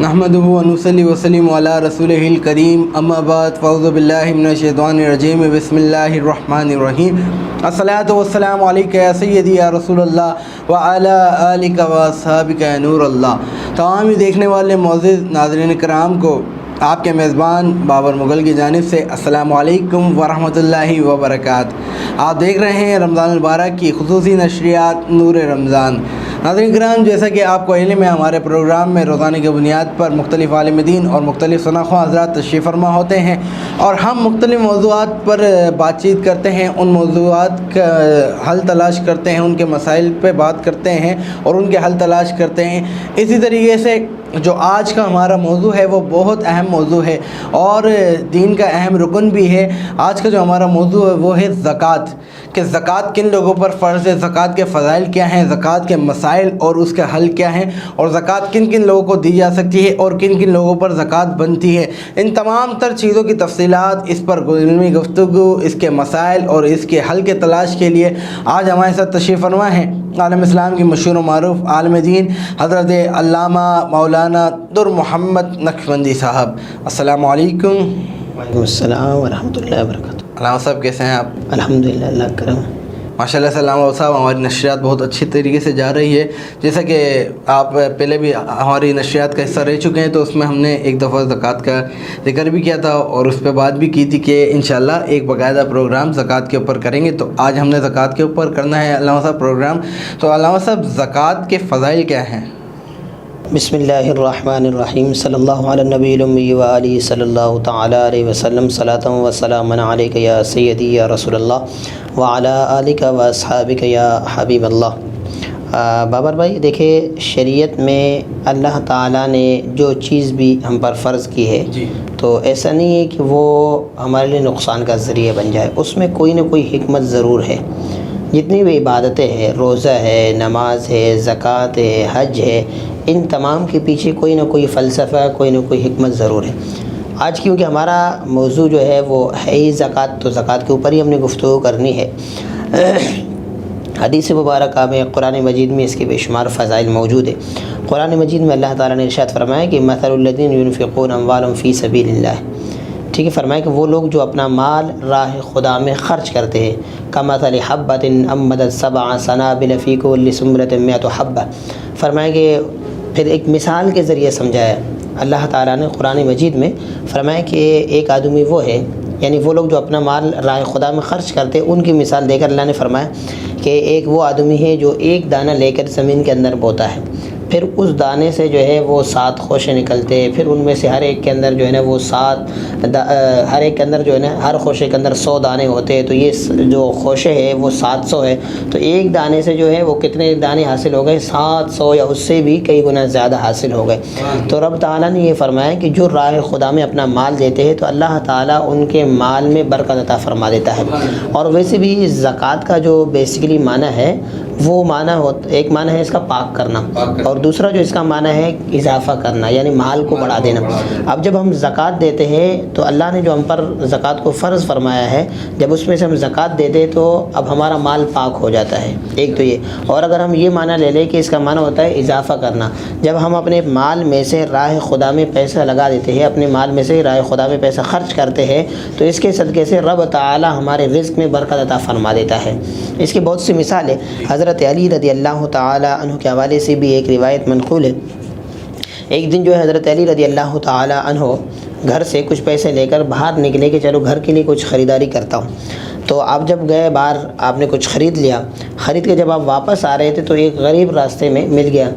نحمدہ و نصلی وسلم علی رسولہ الکریم اما بعد فاعوذ باللہ من الشیطان الرجیم بسم اللہ الرحمن الرحیم الصلاۃ والسلام علیک یا سیدی یا رسول اللہ وعلی آلک و اصحابک یا نور اللہ۔ تمام دیکھنے والے معزز ناظرین کرام کو آپ کے میزبان بابر مغل کی جانب سے السلام علیکم ورحمۃ اللہ وبرکاتہ۔ آپ دیکھ رہے ہیں رمضان المبارک کی خصوصی نشریات نور رمضان۔ ناظرین کرام، جیسا کہ آپ کو علم ہے، ہمارے پروگرام میں روزانہ کی بنیاد پر مختلف عالم دین اور مختلف شناخواہ حضرات تشریف فرما ہوتے ہیں اور ہم مختلف موضوعات پر بات چیت کرتے ہیں، ان موضوعات کا حل تلاش کرتے ہیں، ان کے مسائل پہ بات کرتے ہیں اور ان کے حل تلاش کرتے ہیں۔ اسی طریقے سے جو آج کا ہمارا موضوع ہے وہ بہت اہم موضوع ہے اور دین کا اہم رکن بھی ہے۔ آج کا جو ہمارا موضوع ہے وہ ہے زکوٰۃ، کہ زکوٰۃ کن لوگوں پر فرض ہے، زکوٰۃ کے فضائل کیا ہیں، زکوٰۃ کے مسائل اور اس کا حل کیا ہیں، اور زکوٰۃ کن کن لوگوں کو دی جا سکتی ہے اور کن کن لوگوں پر زکوٰۃ بنتی ہے۔ ان تمام تر چیزوں کی تفصیلات، اس پر علمی گفتگو، اس کے مسائل اور اس کے حل کے تلاش کے لیے آج ہمارے ساتھ تشریف فرما ہیں عالم اسلام کی مشہور و معروف عالم دین حضرت علامہ مولانا در محمد نقشبندی صاحب۔ السلام علیکم۔ وعلیکم السلام ورحمۃ اللہ وبرکاتہ۔ علامہ صاحب کیسے ہیں آپ؟ الحمدللہ، اللہ کرم۔ ماشاء اللہ سے علامہ صاحب، ہماری نشریات بہت اچھی طریقے سے جا رہی ہے۔ جیسا کہ آپ پہلے بھی ہماری نشریات کا حصہ رہ چکے ہیں، تو اس میں ہم نے ایک دفعہ زکوٰۃ کا ذکر بھی کیا تھا اور اس پہ بات بھی کی تھی کہ انشاءاللہ ایک باقاعدہ پروگرام زکوٰۃ کے اوپر کریں گے۔ تو آج ہم نے زکوٰۃ کے اوپر کرنا ہے علامہ صاحب پروگرام۔ تو علامہ صاحب، زکوٰۃ کے فضائل کیا ہیں؟ بسم اللہ الرحمن الرحیم، صلی اللہ علی النبی الامی و آلہ صلی اللہ تعالی علیہ وسلم، صلاۃ و سلام علیک یا سیدی یا رسول اللہ وعلی آلک و اصحابک یا حبیب اللہ۔ بابر بھائی، دیکھیں، شریعت میں اللہ تعالیٰ نے جو چیز بھی ہم پر فرض کی ہے تو ایسا نہیں ہے کہ وہ ہمارے لیے نقصان کا ذریعہ بن جائے، اس میں کوئی نہ کوئی حکمت ضرور ہے۔ جتنی بھی عبادتیں ہیں، روزہ ہے، نماز ہے، زکوٰۃ ہے، حج ہے، ان تمام کے پیچھے کوئی نہ کوئی فلسفہ، کوئی نہ کوئی حکمت ضرور ہے۔ آج کیونکہ ہمارا موضوع جو ہے وہ ہے ہی زکوٰۃ، تو زکوٰۃ کے اوپر ہی ہم نے گفتگو کرنی ہے۔ حدیث مبارکہ میں، قرآن مجید میں اس کے بے شمار فضائل موجود ہے۔ قرآن مجید میں اللہ تعالیٰ نے ارشاد فرمایا کہ مثل الذین ينفقون اموالهم فی سبیل اللہ، ٹھیک ہے، فرمایا کہ وہ لوگ جو اپنا مال راہ خدا میں خرچ کرتے ہیں، کمثل حبۃ انبتت سبع سنابل فی کل سنبلۃ مئۃ حبۃ، فرمایا کہ پھر ایک مثال کے ذریعے سمجھایا اللہ تعالیٰ نے قرآن مجید میں، فرمایا کہ ایک آدمی وہ ہے، یعنی وہ لوگ جو اپنا مال راہ خدا میں خرچ کرتے ہیں، ان کی مثال دے کر اللہ نے فرمایا کہ ایک وہ آدمی ہے جو ایک دانہ لے کر زمین کے اندر بوتا ہے، پھر اس دانے سے جو ہے وہ 7 خوشے نکلتے ہیں، پھر ان میں سے ہر ایک کے اندر جو ہے نا وہ ہر ایک کے اندر جو ہے نا ہر خوشے کے اندر 100 دانے ہوتے ہیں، تو یہ جو خوشے ہے وہ 700 ہے، تو ایک دانے سے جو ہے وہ کتنے دانے حاصل ہو گئے؟ 700 یا اس سے بھی کئی گنا زیادہ حاصل ہو گئے۔ تو رب تعالیٰ نے یہ فرمایا کہ جو راہ خدا میں اپنا مال دیتے ہیں تو اللہ تعالیٰ ان کے مال میں برکت عطا فرما دیتا ہے۔ اور ویسے بھی زکوٰۃ کا جو بیسیکلی معنی ہے وہ ایک معنی ہے اس کا پاک کرنا، اور دوسرا جو اس کا معنی ہے اضافہ کرنا، یعنی مال کو بڑھا دینا۔ اب جب ہم زکوٰۃ دیتے ہیں تو اللہ نے جو ہم پر زکوٰۃ کو فرض فرمایا ہے، جب اس میں سے ہم زکوٰۃ دیتے ہیں تو اب ہمارا مال پاک ہو جاتا ہے، ایک تو یہ۔ اور اگر ہم یہ معنی لے لیں کہ اس کا معنی ہوتا ہے اضافہ کرنا، جب ہم اپنے مال میں سے راہ خدا میں پیسہ لگا دیتے ہیں، اپنے مال میں سے راہ خدا میں پیسہ خرچ کرتے ہیں، تو اس کے صدقے سے رب تعالیٰ ہمارے رزق میں برکت عطا فرما دیتا ہے۔ اس کی بہت سی مثال ہے۔ حضرت علی رضی اللہ تعالیٰ عنہ کے حوالے سے بھی ایک روایت منقول ہے۔ ایک دن جو ہے حضرت علی رضی اللہ تعالیٰ عنہ گھر سے کچھ پیسے لے کر باہر نکلے کہ چلو گھر کے لیے کچھ خریداری کرتا ہوں۔ تو آپ جب گئے باہر، آپ نے کچھ خرید لیا، خرید کے جب آپ واپس آ رہے تھے تو ایک غریب راستے میں مل گیا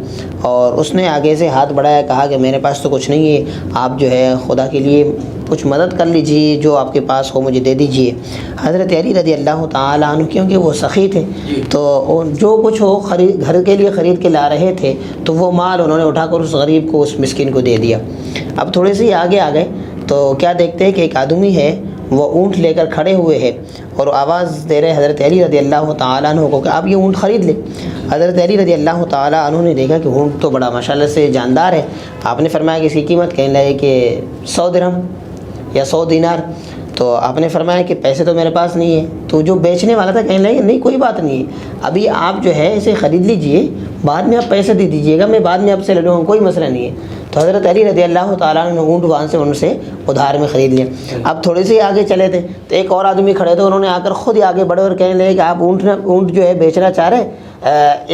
اور اس نے آگے سے ہاتھ بڑھایا، کہا کہ میرے پاس تو کچھ نہیں ہے، آپ جو ہے خدا کے لیے کچھ مدد کر لیجیے، جو آپ کے پاس ہو مجھے دے دیجیے۔ حضرت علی رضی اللہ تعالیٰ عنہ کیونکہ وہ سخی تھے تو جو کچھ ہو گھر کے لیے خرید کے لا رہے تھے تو وہ مال انہوں نے اٹھا کر اس غریب کو، اس مسکین کو دے دیا۔ اب تھوڑے سے آگے آ گئے تو کیا دیکھتے ہیں کہ ایک آدمی ہے، وہ اونٹ لے کر کھڑے ہوئے ہیں اور آواز دے رہے حضرت علی رضی اللہ تعالیٰ عنہ کو کہ آپ یہ اونٹ خرید لیں۔ حضرت علی رضی اللہ تعالیٰ عنہ نے دیکھا کہ اونٹ تو بڑا ماشاءاللہ سے جاندار ہے۔ آپ نے فرمایا کہ اس کی قیمت کہنے لگے کہ 100 درہم یا 100 دینار۔ تو آپ نے فرمایا کہ پیسے تو میرے پاس نہیں ہے۔ تو جو بیچنے والا تھا کہنے لگے نہیں کوئی بات نہیں ہے، ابھی آپ جو ہے اسے خرید لیجئے، بعد میں آپ پیسے دے دیجئے گا، میں بعد میں آپ سے لے لوں گا، کوئی مسئلہ نہیں ہے۔ تو حضرت علی رضی اللہ تعالیٰ عنہ نے اونٹ وہاں سے ان سے ادھار میں خرید لیا. اب تھوڑے سے ہی آگے چلے تھے تو ایک اور آدمی کھڑے تھے, انہوں نے آ کر خود ہی آگے بڑھے اور کہنے لگے کہ آپ اونٹ جو ہے بیچنا چاہ رہے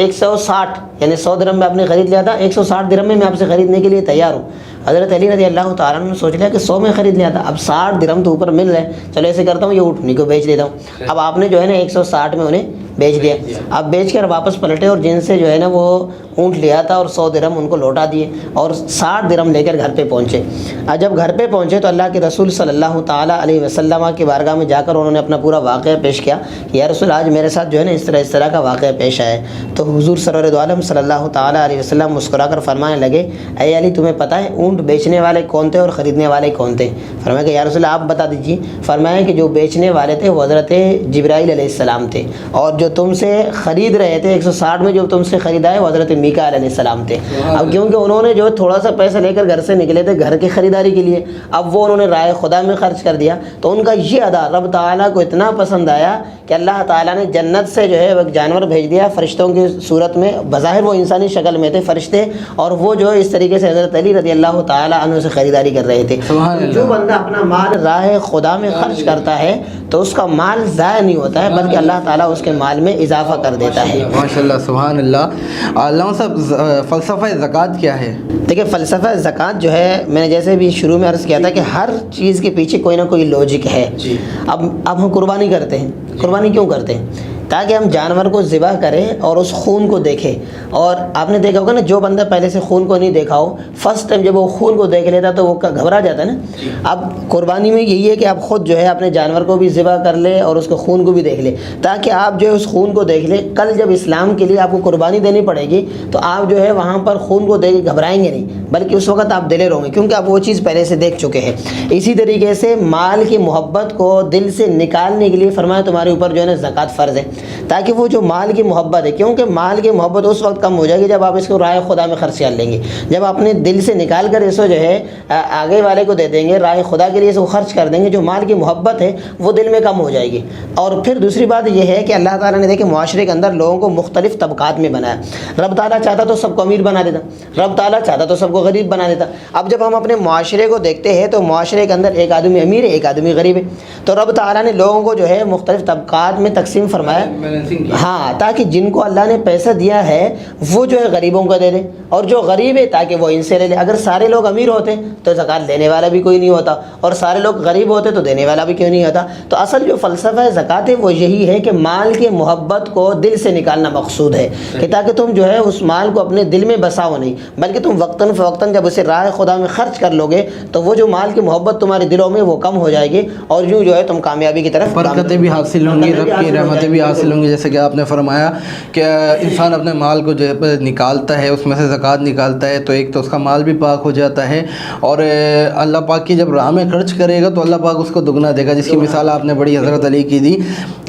160 یعنی 100 درہم میں آپ نے خرید لیا تھا, 160 درہم میں آپ سے خریدنے کے لیے تیار ہوں. حضرت علی رضی اللہ تعالیٰ عنہ نے سوچ لیا کہ 100 میں خرید لیا تھا, اب 60 درہم تو اوپر مل رہے, چلو ایسے کرتا ہوں یہ اونٹ انہیں کو بیچ دیتا ہوں. اب آپ نے جو ہے نا 160 میں انہیں بیچ دیا. اب بیچ کر واپس پلٹے اور جن سے جو ہے نا وہ اونٹ لیا تھا اور 100 درہم ان کو لوٹا دیے اور 60 درہم لے کر گھر پہ پہنچے. اب جب گھر پہ پہنچے تو اللہ کے رسول صلی اللہ تعالیٰ علیہ وسلم کی بارگاہ میں جا کر انہوں نے اپنا پورا واقعہ پیش کیا کہ یا رسول آج میرے ساتھ جو ہے نا اس طرح کا واقعہ پیش آیا ہے. تو حضور سرور دو عالم صلی اللہ تعالیٰ علیہ وسلم مسکرا کر فرمانے لگے اے علی تمہیں پتہ ہے اونٹ بیچنے والے کون تھے اور خریدنے والے کون تھے؟ فرمایا کہ یا رسول آپ بتا دیجیے. فرمایا کہ جو بیچنے والے تھے وہ حضرت جبرائیل علیہ السلام تھے, اور جو تم سے خرید رہے تھے 160 میں جو تم سے خریدا ہے وہ حضرت میکائیل علیہ السلام تھے. اب کیونکہ انہوں نے جو تھوڑا سا پیسہ لے کر گھر سے نکلے تھے گھر کی خریداری کے لیے, اب وہ انہوں نے رائے خدا میں خرچ کر دیا, تو ان کا یہ ادا رب تعالیٰ کو اتنا پسند آیا کہ اللہ تعالیٰ نے جنت سے جو ہے ایک جانور بھیج دیا فرشتوں کی صورت میں, بظاہر وہ انسانی شکل میں تھے فرشتے, اور وہ جو اس طریقے سے حضرت علی رضی اللہ تعالیٰ عنہ سے خریداری کر رہے تھے. جو بندہ اپنا مال راہ خدا میں خرچ کرتا ہے تو اس کا مال ضائع نہیں ہوتا ہے بلکہ اللہ تعالیٰ اس کے مال میں اضافہ کر دیتا ہے. ماشاءاللہ سبحان اللہ. علامہ صاحب فلسفہ زکوٰۃ کیا ہے؟ دیکھیں فلسفہ زکوٰۃ جو ہے میں نے جیسے بھی شروع میں عرض کیا تھا کہ ہر چیز کے پیچھے کوئی نہ کوئی لوجک ہے. اب ہم قربانی کرتے ہیں, قربانی کیوں کرتے ہیں؟ تاکہ ہم جانور کو ذبح کریں اور اس خون کو دیکھیں. اور آپ نے دیکھا ہوگا نا جو بندہ پہلے سے خون کو نہیں دیکھا ہو فرسٹ ٹائم جب وہ خون کو دیکھ لیتا تو وہ گھبرا جاتا ہے نا. اب قربانی میں یہی ہے کہ آپ خود جو ہے اپنے جانور کو بھی ذبح کر لیں اور اس کے خون کو بھی دیکھ لیں, تاکہ آپ جو ہے اس خون کو دیکھ لیں. کل جب اسلام کے لیے آپ کو قربانی دینی پڑے گی تو آپ جو ہے وہاں پر خون کو دیکھ کے گھبرائیں گے نہیں, بلکہ اس وقت آپ دلیر ہوں گے کیونکہ آپ وہ چیز پہلے سے دیکھ چکے ہیں. اسی طریقے سے مال کی محبت کو دل سے نکالنے کے لیے فرمایا تمہارے اوپر جو ہے نا زکوٰۃ فرض ہے, تاکہ وہ جو مال کی محبت ہے, کیونکہ مال کی محبت اس وقت کم ہو جائے گی جب آپ اس کو رائے خدا میں خرچ کر لیں گے. جب آپ اپنے دل سے نکال کر اس کو جو ہے آگے والے کو دے دیں گے, رائے خدا کے لیے اس کو خرچ کر دیں گے, جو مال کی محبت ہے وہ دل میں کم ہو جائے گی. اور پھر دوسری بات یہ ہے کہ اللہ تعالیٰ نے دیکھے معاشرے کے اندر لوگوں کو مختلف طبقات میں بنایا. رب تعالیٰ چاہتا تو سب کو امیر بنا دیتا, رب تعالیٰ چاہتا تو سب کو غریب بنا دیتا. اب جب ہم اپنے معاشرے کو دیکھتے ہیں تو معاشرے کے اندر ایک آدمی امیر ہے ایک آدمی غریب ہے, تو رب تعالیٰ نے لوگوں کو جو ہے مختلف طبقات میں تقسیم فرمایا. ہاں, تاکہ جن کو اللہ نے پیسہ دیا ہے وہ جو ہے غریبوں کو دے دے, اور جو غریب ہے تاکہ وہ ان سے لے لے. اگر سارے لوگ امیر ہوتے تو زکوٰۃ دینے والا بھی کوئی نہیں ہوتا, اور سارے لوگ غریب ہوتے تو دینے والا بھی کیوں نہیں ہوتا. تو اصل جو فلسفہ زکوٰۃ ہے وہ یہی ہے کہ مال کے محبت کو دل سے نکالنا مقصود ہے, کہ تاکہ تم جو ہے اس مال کو اپنے دل میں بساؤ نہیں, بلکہ تم وقتاً فوقتاً جب اسے راہ خدا میں خرچ کر لو گے تو وہ جو مال کی محبت تمہارے دلوں میں وہ کم ہو جائے گی, اور یوں جو ہے تم کامیابی کی طرف برکتیں بھی حاصل ہوں گی, رب کی رحمتیں بھی حاصل ہوں گی. جیسے کہ آپ نے فرمایا کہ انسان اپنے مال کو جو ہے نکالتا ہے, اس میں سے زکوٰۃ نکالتا ہے, تو ایک تو اس کا مال بھی پاک ہو جاتا ہے, اور اللہ پاک کی جب راہ میں خرچ کرے گا تو اللہ پاک اس کو دگنا دے گا, جس کی مثال آپ نے بڑی حضرت علی کی دی.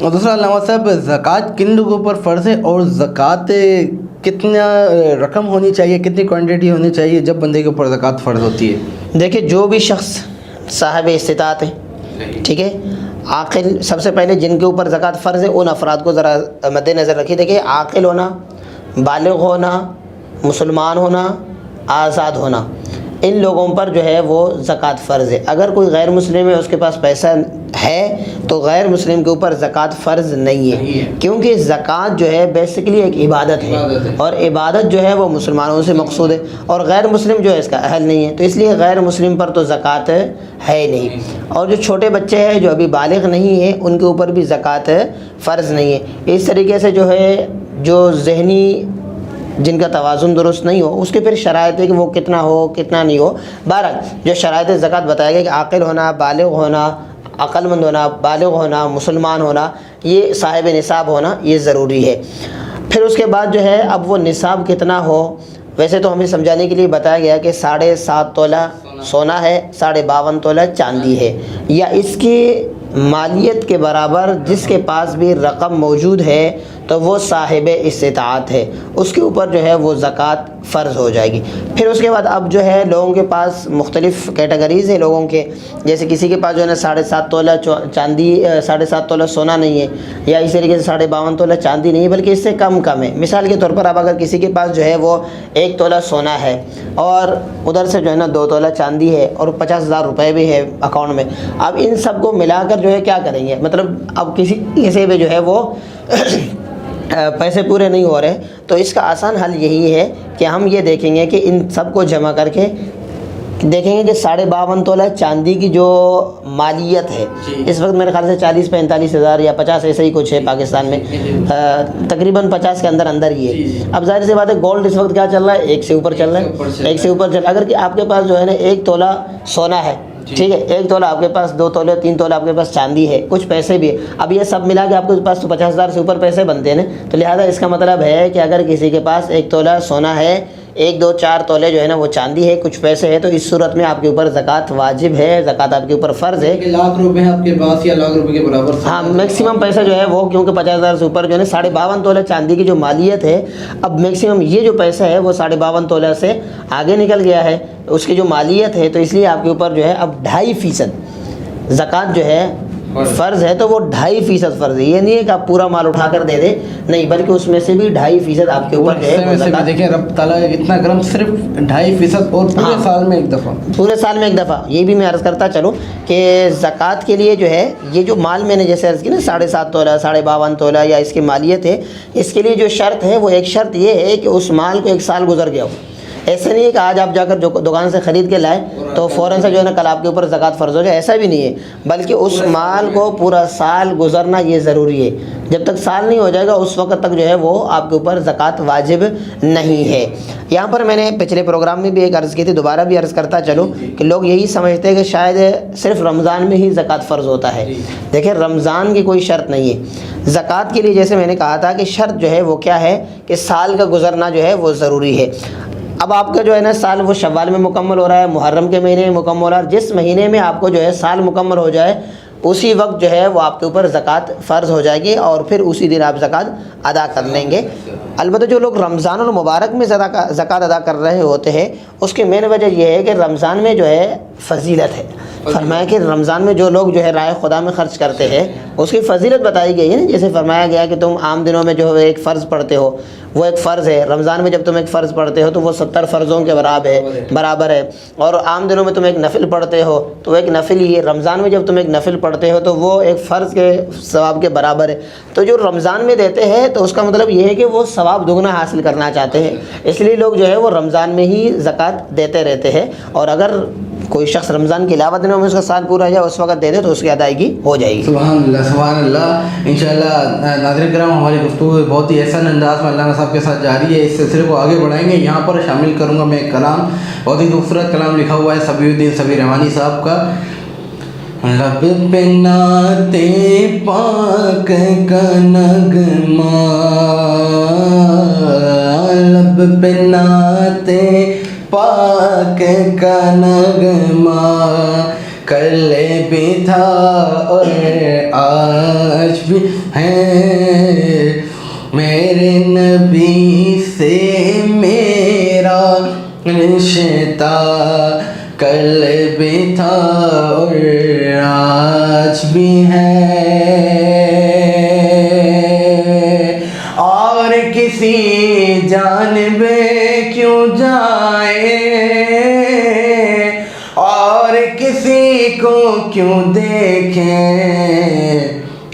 اور دوسرا علامہ صاحب زکوٰۃ کن لوگوں پر فرض ہے, اور زکوٰۃ کتنا رقم ہونی چاہیے, کتنی کوانٹٹی ہونی چاہیے جب بندے کے اوپر زکوٰۃ فرض ہوتی ہے؟ دیکھیں جو بھی شخص صاحب استطاعت ہے, ٹھیک ہے, عاقل, سب سے پہلے جن کے اوپر زکوٰۃ فرض ہے ان افراد کو ذرا مد نظر رکھیے. دیکھیے عاقل ہونا, بالغ ہونا, مسلمان ہونا, آزاد ہونا, ان لوگوں پر جو ہے وہ زکوٰۃ فرض ہے. اگر کوئی غیر مسلم ہے اس کے پاس پیسہ ہے تو غیر مسلم کے اوپر زکوٰۃ فرض نہیں ہے, کیونکہ زکوٰۃ جو ہے بیسیکلی ایک عبادت ہے, اور عبادت جو ہے وہ مسلمانوں سے مقصود ہے, اور غیر مسلم جو ہے اس کا اہل نہیں ہے, تو اس لیے غیر مسلم پر تو زکوٰۃ ہے نہیں. اور جو چھوٹے بچے ہیں جو ابھی بالغ نہیں ہیں ان کے اوپر بھی زکوٰۃ فرض نہیں ہے. اس طریقے سے جو ہے جو ذہنی جن کا توازن درست نہیں ہو اس کے پھر شرائط ہے کہ وہ کتنا ہو کتنا نہیں ہو. بہرحال جو شرائط زکوٰۃ بتایا گیا کہ عاقل ہونا, بالغ ہونا, عقل مند ہونا, بالغ ہونا, مسلمان ہونا, یہ صاحب نصاب ہونا یہ ضروری ہے. پھر اس کے بعد جو ہے اب وہ نصاب کتنا ہو, ویسے تو ہمیں سمجھانے کے لیے بتایا گیا کہ 7.5 تولہ سونا ہے, 52.5 تولہ چاندی ہے, یا اس کی مالیت کے برابر جس کے پاس بھی رقم موجود ہے تو وہ صاحب استطاعت ہے، اس کے اوپر جو ہے وہ زکوٰۃ فرض ہو جائے گی۔ پھر اس کے بعد اب جو ہے لوگوں کے پاس مختلف کیٹیگریز ہیں لوگوں کے، جیسے کسی کے پاس جو ہے نا 7.5 تولہ چاندی 7.5 تولہ سونا نہیں ہے، یا اسی طریقے سے 52.5 تولہ چاندی نہیں ہے، بلکہ اس سے کم ہے۔ مثال کے طور پر اب اگر کسی کے پاس جو ہے وہ 1 تولہ سونا ہے اور ادھر سے جو ہے نا 2 تولہ چاندی ہے اور 50,000 روپے بھی ہے اکاؤنٹ میں، اب ان سب کو ملا کر جو ہے کیا کریں گے؟ مطلب اب کسی بھی جو ہے وہ پیسے پورے نہیں ہو رہے، تو اس کا آسان حل یہی ہے کہ ہم یہ دیکھیں گے کہ ان سب کو جمع کر کے دیکھیں گے کہ 52.5 تولہ چاندی کی جو مالیت ہے اس وقت میرے خیال سے 40-45 ہزار یا 50 ایسے ہی کچھ ہے پاکستان میں، تقریباً 50 کے اندر ہی ہے۔ اب ظاہر سی بات ہے گولڈ اس وقت کیا چل رہا ہے؟ 1 سے اوپر چل رہا ہے، 1 سے اوپر چل رہا ہے۔ اگر کہ آپ کے پاس جو ہے نا 1 تولہ سونا ہے، ٹھیک ہے، 1 تولہ آپ کے پاس، 2 تولے 3 تولہ آپ کے پاس چاندی ہے، کچھ پیسے بھی ہے، اب یہ سب ملا کے آپ کے پاس تو 50,000 سے اوپر پیسے بنتے ہیں نا، تو لہٰذا اس کا مطلب ہے کہ اگر کسی کے پاس 1 تولہ سونا ہے، 1 2 4 تولے جو ہے نا وہ چاندی ہے، کچھ پیسے ہے، تو اس صورت میں آپ کے اوپر زکوٰۃ واجب ہے، زکوٰۃ آپ کے اوپر فرض ہے۔ لاکھ روپے آپ کے پاس یا لاکھ روپے کے برابر، ہاں میکسیمم پیسہ جو ہے وہ، کیونکہ 50,000 سے اوپر جو ہے نا 52.5 تولہ چاندی کی جو مالیت ہے، اب میکسیمم یہ جو پیسہ ہے وہ 52.5 تولہ سے آگے نکل گیا ہے اس کی جو مالیت ہے، تو اس لیے آپ کے اوپر جو ہے اب 2.5% زکوٰۃ جو ہے فرض ہے، تو وہ 2.5% فرض ہے۔ یہ نہیں ہے کہ آپ پورا مال اٹھا کر دے دیں، نہیں، بلکہ اس میں سے بھی 2.5% آپ کے اوپر جو ہے زکوٰۃ۔ دیکھیں رب تعالیٰ اتنا کرم، صرف 2.5% اور پورے سال میں 1 دفعہ، پورے سال میں 1 دفعہ۔ یہ بھی میں عرض کرتا چلوں کہ زکوٰۃ کے لیے جو ہے یہ جو مال میں نے جیسے عرض کی نا 7.5 تولہ 52.5 تولہ یا اس کی مالیت ہے، اس کے لیے جو شرط ہے وہ ایک شرط یہ ہے کہ اس مال کو 1 سال گزر گیا ہو۔ ایسے نہیں ہے کہ آج آپ جا کر جو دکان سے خرید کے لائے تو فوراً سے جو ہے نا کل آپ کے اوپر زکوٰۃ فرض ہو جائے، ایسا بھی نہیں ہے، بلکہ اس مال کو پورا سال گزرنا یہ ضروری ہے۔ جب تک سال نہیں ہو جائے گا اس وقت تک جو ہے وہ آپ کے اوپر زکوٰۃ واجب نہیں ہے۔ یہاں پر میں نے پچھلے پروگرام میں بھی ایک عرض کی تھی، دوبارہ بھی عرض کرتا چلوں کہ لوگ یہی سمجھتے ہیں کہ شاید صرف رمضان میں ہی زکوٰۃ فرض ہوتا ہے۔ دیکھیں رمضان کی کوئی شرط نہیں ہے زکوٰۃ کے لیے، جیسے میں نے کہا تھا کہ شرط جو ہے وہ کیا ہے کہ سال کا گزرنا جو ہے وہ ضروری ہے۔ اب آپ کا جو ہے نا سال وہ شوال میں مکمل ہو رہا ہے، محرم کے مہینے میں مکمل ہو رہا ہے، جس مہینے میں آپ کو جو ہے سال مکمل ہو جائے اسی وقت جو ہے وہ آپ کے اوپر زکوٰۃ فرض ہو جائے گی اور پھر اسی دن آپ زکوٰۃ ادا کر لیں گے۔ البتہ جو لوگ رمضان المبارک میں زکوٰۃ ادا کر رہے ہوتے ہیں اس کی مین وجہ یہ ہے کہ رمضان میں جو ہے فضیلت ہے۔ فرمایا کہ رمضان میں جو لوگ جو ہے راہ خدا میں خرچ کرتے ہیں اس کی فضیلت بتائی گئی ہے، جیسے فرمایا گیا کہ تم عام دنوں میں جو ایک فرض پڑھتے ہو وہ ایک فرض ہے، رمضان میں جب تم ایک فرض پڑھتے ہو تو وہ 70 فرضوں کے برابر ہے، اور عام دنوں میں تم ایک نفل پڑھتے ہو تو ایک نفل ہی ہے، رمضان میں جب تم ایک نفل پڑھتے ہو تو وہ ایک فرض کے ثواب کے برابر ہے۔ تو جو رمضان میں دیتے ہیں تو اس کا مطلب یہ ہے کہ وہ ثواب دگنا حاصل کرنا چاہتے ہیں، اس لیے لوگ جو ہے وہ رمضان میں ہی زکوٰۃ دیتے رہتے ہیں، اور اگر کوئی شخص رمضان کے علاوہ دنوں میں اس کا سال پورا ہو جائے اس وقت دے دے تو اس کی ادائیگی ہو جائے گی۔ سبحان اللہ سبحان اللہ۔ انشاءاللہ ناظرین کرام ہماری گفتگو بہت ہی احسن انداز میں علامہ صاحب کے ساتھ جاری ہے، اس سلسلے کو آگے بڑھائیں گے۔ یہاں پر شامل کروں گا میں ایک کلام، بہت ہی خوبصورت کلام لکھا ہوا ہے صبی الدین صبی رحمانی صاحب کا۔ رب پہ نعت پاک کا نغمہ، رب پہ نعت پاک کا نغمہ، کل بھی تھا اور آج بھی ہے، میرے نبی سے میرا رشتہ، کل بھی تھا اور آج بھی ہے، اور کسی جانب کیوں جائے، اور کسی کو کیوں دیکھیں،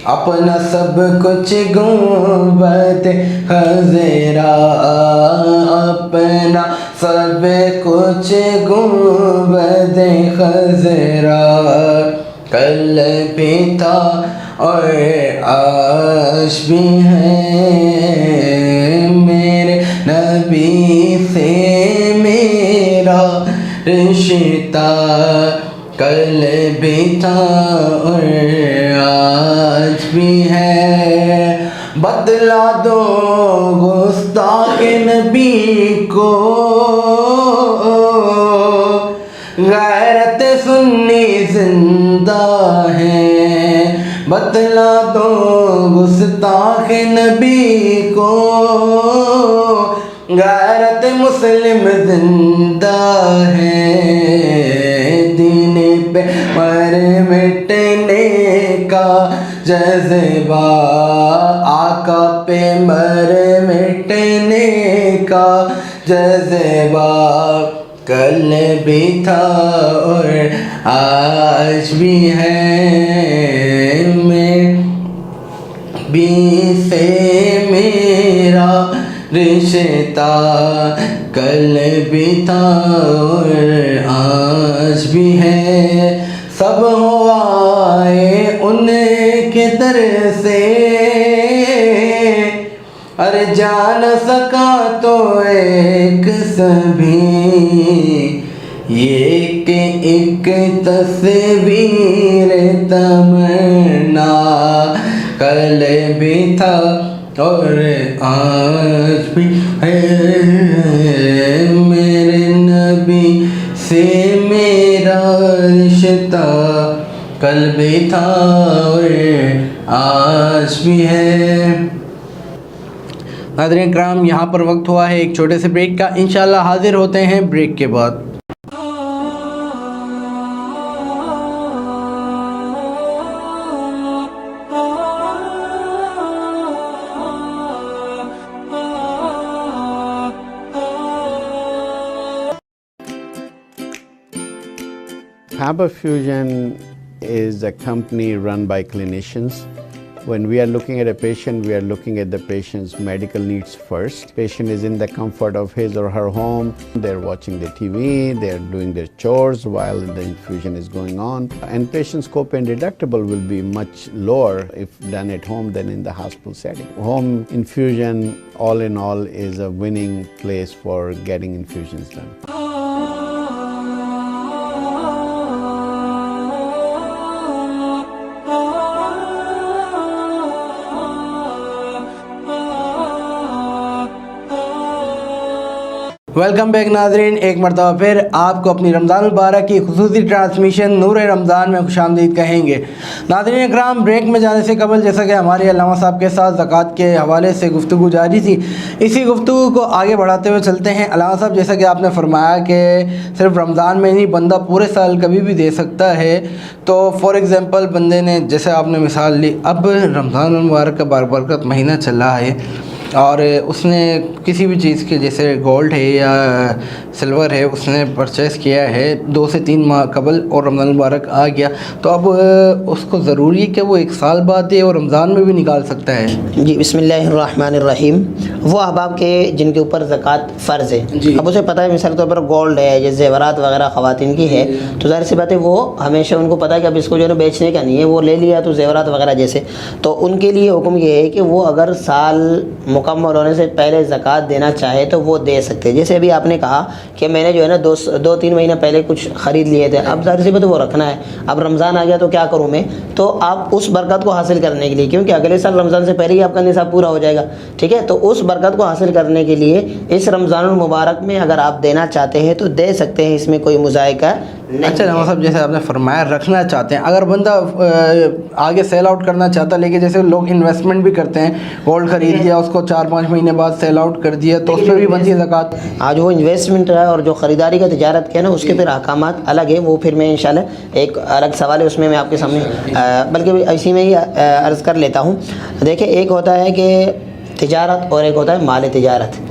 اپنا سب کچھ گنبد خضرا، اپنا سب کچھ گنبد خضرا، کل بھی تھا اور آج بھی ہے، میرے نبی سے میرا رشتہ، کل بھی تھا اور آج بھی ہے، بدلا دو گستاخ نبی کو، غیرت سنی زندہ ہے، بتلا دو گستاخ نبی کو غیرت مسلم زندہ ہے، دین پہ مر مٹنے کا جذبہ، آقا پہ مر مٹنے کا جذبہ کل بھی تھا اور آج بھی ہے، میں بھی سے میرا رشتہ کل بھی تھا اور آج بھی ہے، سب ہو آئے ان کے در سے، ارے جان سکا تو ایک سبھی، یہ کہ ایک تصویر تمنا کل بھی تھا اور آج بھی ہے، میرے نبی سے میرا رشتہ کل بھی تھا اور آج بھی ہے۔ ناظرین کرام، یہاں پر وقت ہوا ہے ایک چھوٹے سے بریک کا، انشاءاللہ حاضر ہوتے ہیں بریک کے بعد۔ Faber Fusion is a company run by clinicians. When we are looking at a patient, we are looking at the patient's medical needs first. Patient is in the comfort of his or her home. They're watching the TV, they're doing their chores while the infusion is going on. And patient's copay deductible will be much lower if done at home than in the hospital setting. Home infusion, all in all, is a winning place for getting infusions done. Welcome back ناظرین، ایک مرتبہ پھر آپ کو اپنی رمضان المبارک کی خصوصی ٹرانسمیشن نور رمضان میں خوش آمدید کہیں گے۔ ناظرین اکرام، بریک میں جانے سے قبل جیسا کہ ہمارے علامہ صاحب کے ساتھ زکوٰۃ کے حوالے سے گفتگو جاری تھی، اسی گفتگو کو آگے بڑھاتے ہوئے چلتے ہیں۔ علامہ صاحب، جیسا کہ آپ نے فرمایا کہ صرف رمضان میں نہیں، بندہ پورے سال کبھی بھی دے سکتا ہے، تو فار ایگزامپل بندے نے، جیسے آپ نے مثال لی، اب رمضان المبارک کا باربرکت مہینہ چل رہا ہے اور اس نے کسی بھی چیز کے، جیسے گولڈ ہے یا سلور ہے، اس نے پرچیز کیا ہے 2 سے 3 ماہ قبل اور رمضان المبارک آ گیا، تو اب اس کو ضروری ہے کہ وہ 1 سال بعد دے اور رمضان میں بھی نکال سکتا ہے؟ جی، بسم اللہ الرحمن الرحیم۔ وہ احباب کے جن کے اوپر زکوٰۃ فرض ہے، جی، اب اسے پتہ ہے مثال کے طور پر گولڈ ہے یا زیورات وغیرہ خواتین کی ہے، تو ظاہر سی بات ہے وہ ہمیشہ ان کو پتہ ہے کہ اب اس کو جو ہے بیچنے کا نہیں ہے، وہ لے لیا تو زیورات وغیرہ جیسے، تو ان کے لیے حکم یہ ہے کہ وہ اگر سال مکمل ہونے سے پہلے زکوٰۃ دینا چاہے تو وہ دے سکتے ہیں۔ جیسے ابھی آپ نے کہا کہ میں نے جو ہے نا 2-3 مہینہ پہلے کچھ خرید لیے تھے، اب ظاہر سی بات ہے وہ رکھنا ہے، اب رمضان آ گیا تو کیا کروں میں؟ تو آپ اس برکت کو حاصل کرنے کے لیے، کیونکہ اگلے سال رمضان سے پہلے ہی آپ کا نصاب پورا ہو جائے گا، ٹھیک ہے، تو اس برکت کو حاصل کرنے کے لیے اس رمضان المبارک میں اگر آپ دینا چاہتے ہیں تو دے سکتے ہیں، اس میں کوئی مذائقہ نہیں۔ اچھا علامہ صاحب، جیسے آپ نے فرمایا رکھنا چاہتے ہیں، اگر بندہ آگے سیل آؤٹ کرنا چاہتا ہے، لیکن جیسے لوگ انویسٹمنٹ بھی کرتے ہیں، گولڈ خرید لیا، اس کو 4-5 مہینے بعد سیل آؤٹ کر دیا، تو اس پہ بھی بنتی ہے زکوٰۃ؟ آج وہ انویسٹمنٹ ہے اور جو خریداری کا تجارت کیا نا، اس کے پھر احکامات الگ ہے، وہ پھر میں انشاءاللہ ایک الگ سوال ہے، اس میں آپ کے سامنے بلکہ اسی میں ہی عرض کر لیتا ہوں۔ دیکھیں، ایک ہوتا ہے کہ تجارت اور ایک ہوتا ہے مال تجارت۔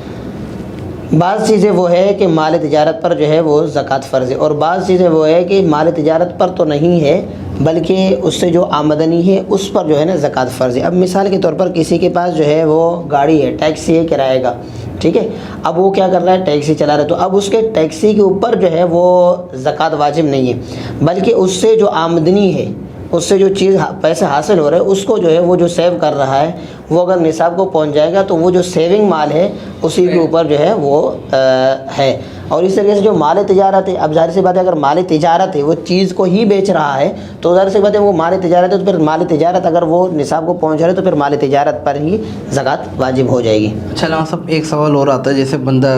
بعض چیزیں وہ ہے کہ مال تجارت پر جو ہے وہ زکوٰۃ فرض ہے، اور بعض چیزیں وہ ہے کہ مال تجارت پر تو نہیں ہے بلکہ اس سے جو آمدنی ہے اس پر جو ہے نا زکوٰۃ فرض ہے۔ اب مثال کے طور پر کسی کے پاس جو ہے وہ گاڑی ہے، ٹیکسی ہے کرائے کا، ٹھیک ہے، اب وہ کیا کر رہا ہے، ٹیکسی چلا رہا ہے، تو اب اس کے ٹیکسی کے اوپر جو ہے وہ زکوٰۃ واجب نہیں ہے، بلکہ اس سے جو آمدنی ہے، اس سے جو چیز پیسے حاصل ہو رہے ہیں، اس کو جو ہے وہ جو سیو کر رہا ہے وہ اگر نصاب کو پہنچ جائے گا تو وہ جو سیونگ مال ہے اسی کے اوپر جو ہے وہ ہے. اور اس طریقے سے جو مال تجارت ہے، اب ظاہر سی بات ہے اگر مال تجارت ہے وہ چیز کو ہی بیچ رہا ہے تو ظاہر سی بات ہے وہ مال تجارت ہے، تو پھر مال تجارت اگر وہ نصاب کو پہنچ رہا ہے تو پھر مال تجارت پر ہی زکوٰۃ واجب ہو جائے گی. اچھا علامہ صاحب ایک سوال اور آتا ہے، جیسے بندہ